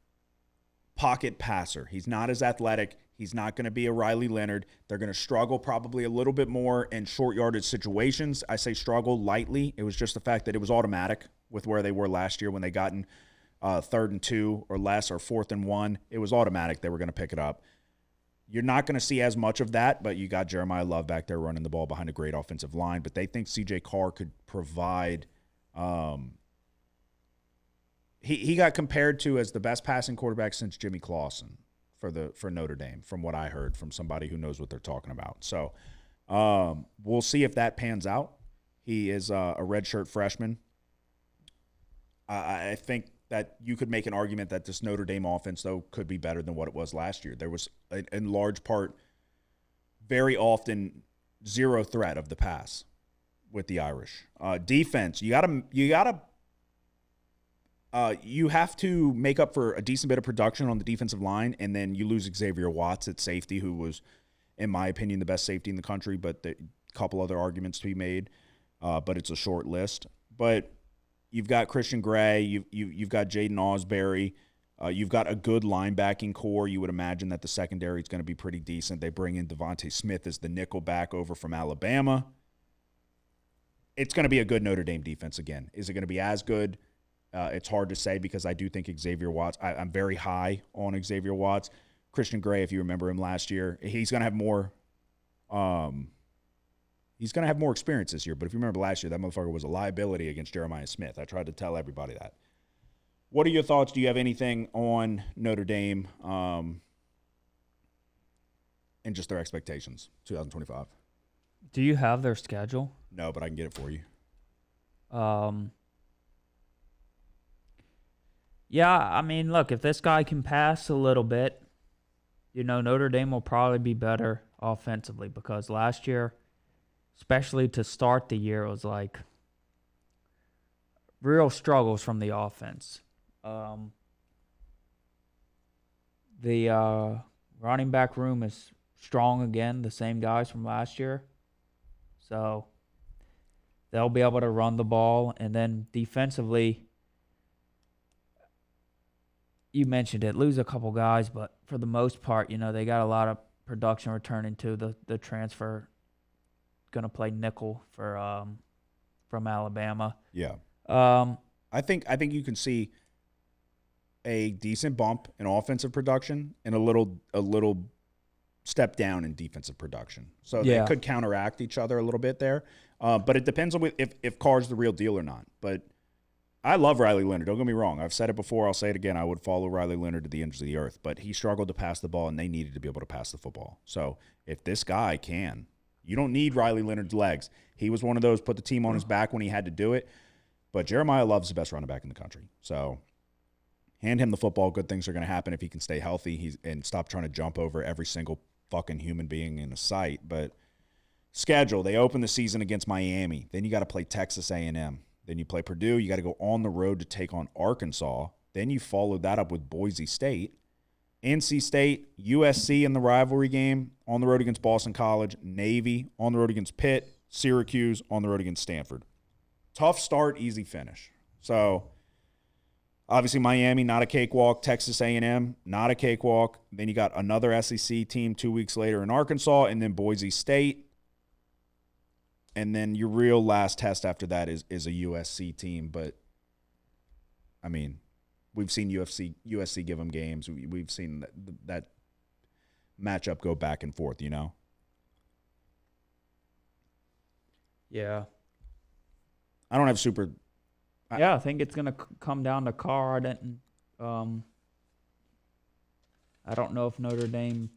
pocket passer. He's not as athletic. He's not going to be a Riley Leonard. They're going to struggle probably a little bit more in short yardage situations. I say struggle lightly. It was just the fact that it was automatic with where they were last year when they got in 3rd and 2 or less or 4th and 1. It was automatic. They were going to pick it up. You're not going to see as much of that, but you got Jeremiah Love back there running the ball behind a great offensive line. But they think C.J. Carr could provide he got compared to as the best passing quarterback since Jimmy Clausen for Notre Dame, from what I heard from somebody who knows what they're talking about. So we'll see if that pans out. He is a redshirt freshman. I think that you could make an argument that this Notre Dame offense, though, could be better than what it was last year. There was, in large part, very often zero threat of the pass with the Irish. Defense, you have to make up for a decent bit of production on the defensive line, and then you lose Xavier Watts at safety, who was, in my opinion, the best safety in the country, but a couple other arguments to be made, but it's a short list. But you've got Christian Gray, you've got Jaden Ausberry, you've got a good linebacking core. You would imagine that the secondary is going to be pretty decent. They bring in Devontae Smith as the nickel back over from Alabama. It's going to be a good Notre Dame defense again. Is it going to be as good? It's hard to say because I do think Xavier Watts, I'm very high on Xavier Watts. Christian Gray, if you remember him last year, he's going to have more experience this year. But if you remember last year, that motherfucker was a liability against Jeremiah Smith. I tried to tell everybody that. What are your thoughts? Do you have anything on Notre Dame and just their expectations, 2025? Do you have their schedule? No, but I can get it for you. Yeah, I mean, look, if this guy can pass a little bit, Notre Dame will probably be better offensively because last year, especially to start the year, it was like real struggles from the offense. The running back room is strong again, the same guys from last year. So they'll be able to run the ball. And then defensively, you mentioned it, lose a couple guys, but for the most part, they got a lot of production returning to the transfer. Going to play nickel for from Alabama. Yeah. I think you can see a decent bump in offensive production and a little step down in defensive production. So they could counteract each other a little bit there. But it depends on if Carr's the real deal or not. But I love Riley Leonard. Don't get me wrong. I've said it before. I'll say it again. I would follow Riley Leonard to the ends of the earth. But he struggled to pass the ball, and they needed to be able to pass the football. So if this guy can, you don't need Riley Leonard's legs. He was one of those put the team on his back when he had to do it. But Jeremiah Love's the best running back in the country. So hand him the football. Good things are going to happen if he can stay healthy and stop trying to jump over every single fucking human being in a sight. But schedule, they open the season against Miami. Then you got to play Texas A&M. Then you play Purdue. You got to go on the road to take on Arkansas. Then you follow that up with Boise State. NC State, USC in the rivalry game, on the road against Boston College, Navy, on the road against Pitt, Syracuse, on the road against Stanford. Tough start, easy finish. So, obviously Miami, not a cakewalk. Texas A&M, not a cakewalk. Then you got another SEC team 2 weeks later in Arkansas, and then Boise State. And then your real last test after that is a USC team. But, I mean, we've seen USC give them games. We've seen that matchup go back and forth, Yeah. I don't have super. I think it's going to come down to Carr. I don't know if Notre Dame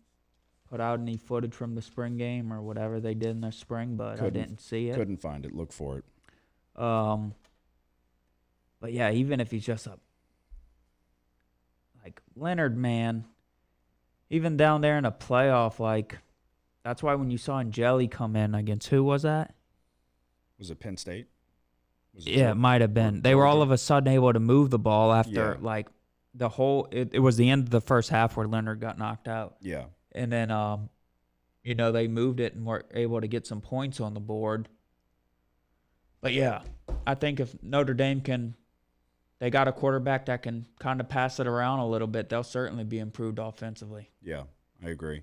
put out any footage from the spring game or whatever they did in the spring, but I didn't see it. Couldn't find it. Look for it. But yeah, even if he's just like Leonard, man, even down there in a playoff, that's why when you saw Angeli come in against who was that? Was it Penn State? It might have been. They were all of a sudden able to move the ball after the whole. It was the end of the first half where Leonard got knocked out. Yeah, and then they moved it and were able to get some points on the board. But yeah, I think if Notre Dame they got a quarterback that can kind of pass it around a little bit, they'll certainly be improved offensively. Yeah, I agree.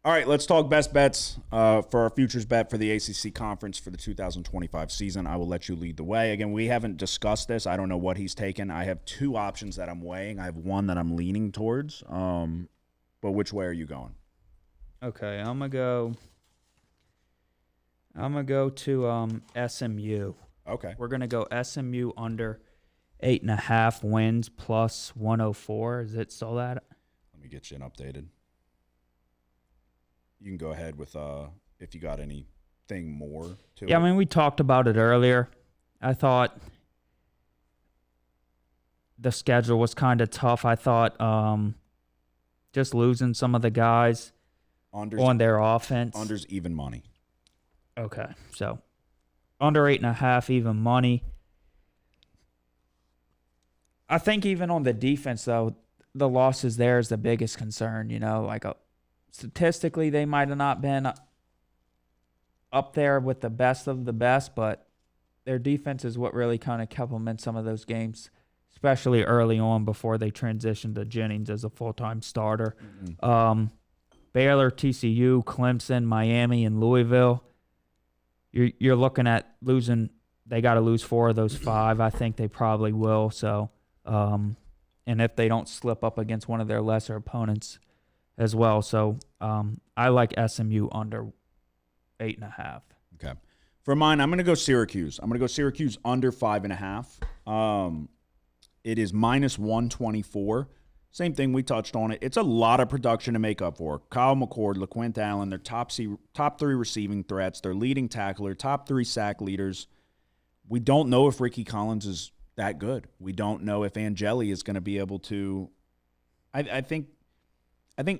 All right, let's talk best bets for our futures bet for the ACC Conference for the 2025 season. I will let you lead the way. Again, we haven't discussed this. I don't know what he's taken. I have two options that I'm weighing. I have one that I'm leaning towards. But which way are you going? Okay, I'm gonna go to SMU. Okay. We're gonna go SMU under 8.5 wins plus 104. Is it still that? Let me get you an updated. You can go ahead with if you got anything more to it. Yeah, I mean, we talked about it earlier. I thought the schedule was kind of tough. I thought just losing some of the guys on their offense. Under's even money. Okay, so under 8.5 even money. I think even on the defense, though, the losses there is the biggest concern. Statistically, they might have not been up there with the best of the best, but their defense is what really kind of kept them in some of those games, especially early on before they transitioned to Jennings as a full-time starter. Mm-hmm. Baylor, TCU, Clemson, Miami, and Louisville. You're looking at losing. They got to lose 4 of those 5. I think they probably will. So, and if they don't slip up against one of their lesser opponents as well. So I like SMU under 8.5. Okay. For mine, I'm going to go Syracuse. I'm going to go Syracuse under 5.5. It is minus 124. Same thing, we touched on it. It's a lot of production to make up for. Kyle McCord, LaQuint Allen, their top 3 receiving threats, their leading tackler, top 3 sack leaders. We don't know if Ricky Collins is that good. We don't know if Angeli is going to be able to. I think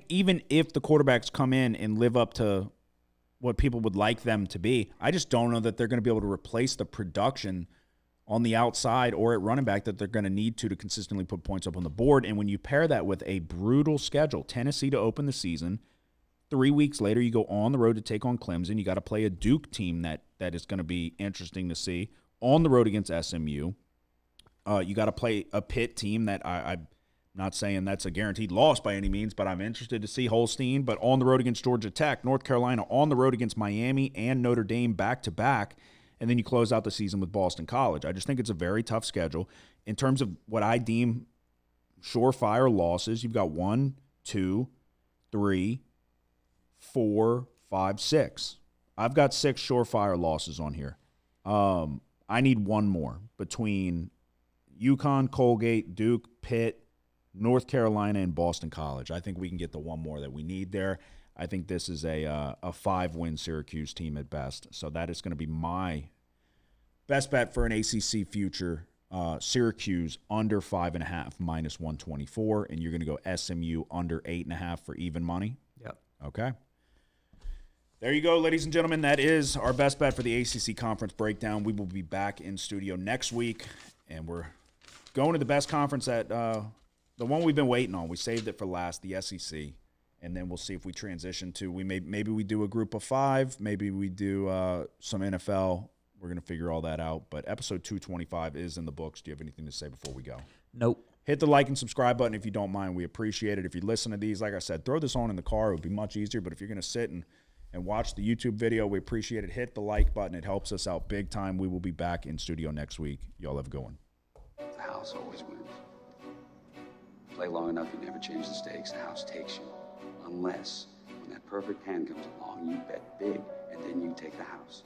even if the quarterbacks come in and live up to what people would like them to be, I just don't know that they're going to be able to replace the production on the outside or at running back that they're going to need to consistently put points up on the board. And when you pair that with a brutal schedule, Tennessee to open the season, 3 weeks later, you go on the road to take on Clemson. You got to play a Duke team that is going to be interesting to see. On the road against SMU. You got to play a Pitt team that I'm not saying that's a guaranteed loss by any means, but I'm interested to see Holstein. But on the road against Georgia Tech, North Carolina, on the road against Miami and Notre Dame back-to-back, and then you close out the season with Boston College. I just think it's a very tough schedule. In terms of what I deem surefire losses, you've got 1, 2, 3, 4, 5, 6. I've got 6 surefire losses on here. I need one more between UConn, Colgate, Duke, Pitt, North Carolina, and Boston College. I think we can get the one more that we need there. I think this is a 5-win Syracuse team at best. So that is going to be my best bet for an ACC future. Syracuse under 5.5 minus 124, and you're going to go SMU under 8.5 for even money. Yep. Okay. There you go, ladies and gentlemen. That is our best bet for the ACC Conference Breakdown. We will be back in studio next week, and we're going to the best conference at the one we've been waiting on. We saved it for last, the SEC, and then we'll see if we transition to maybe we do a group of 5, maybe we do some NFL. We're going to figure all that out. But episode 225 is in the books. Do you have anything to say before we go? Nope. Hit the like and subscribe button if you don't mind. We appreciate it. If you listen to these, like I said, throw this on in the car. It would be much easier. But if you're going to sit and watch the YouTube video, we appreciate it. Hit the like button. It helps us out big time. We will be back in studio next week. Y'all have a good one. The house always wins. Play long enough, you never change the stakes. The house takes you. Unless, when that perfect hand comes along, you bet big, and then you take the house.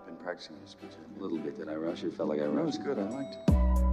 Been practicing this pitch a little bit. Did I rush it? Felt like I rushed. That was good. I liked it.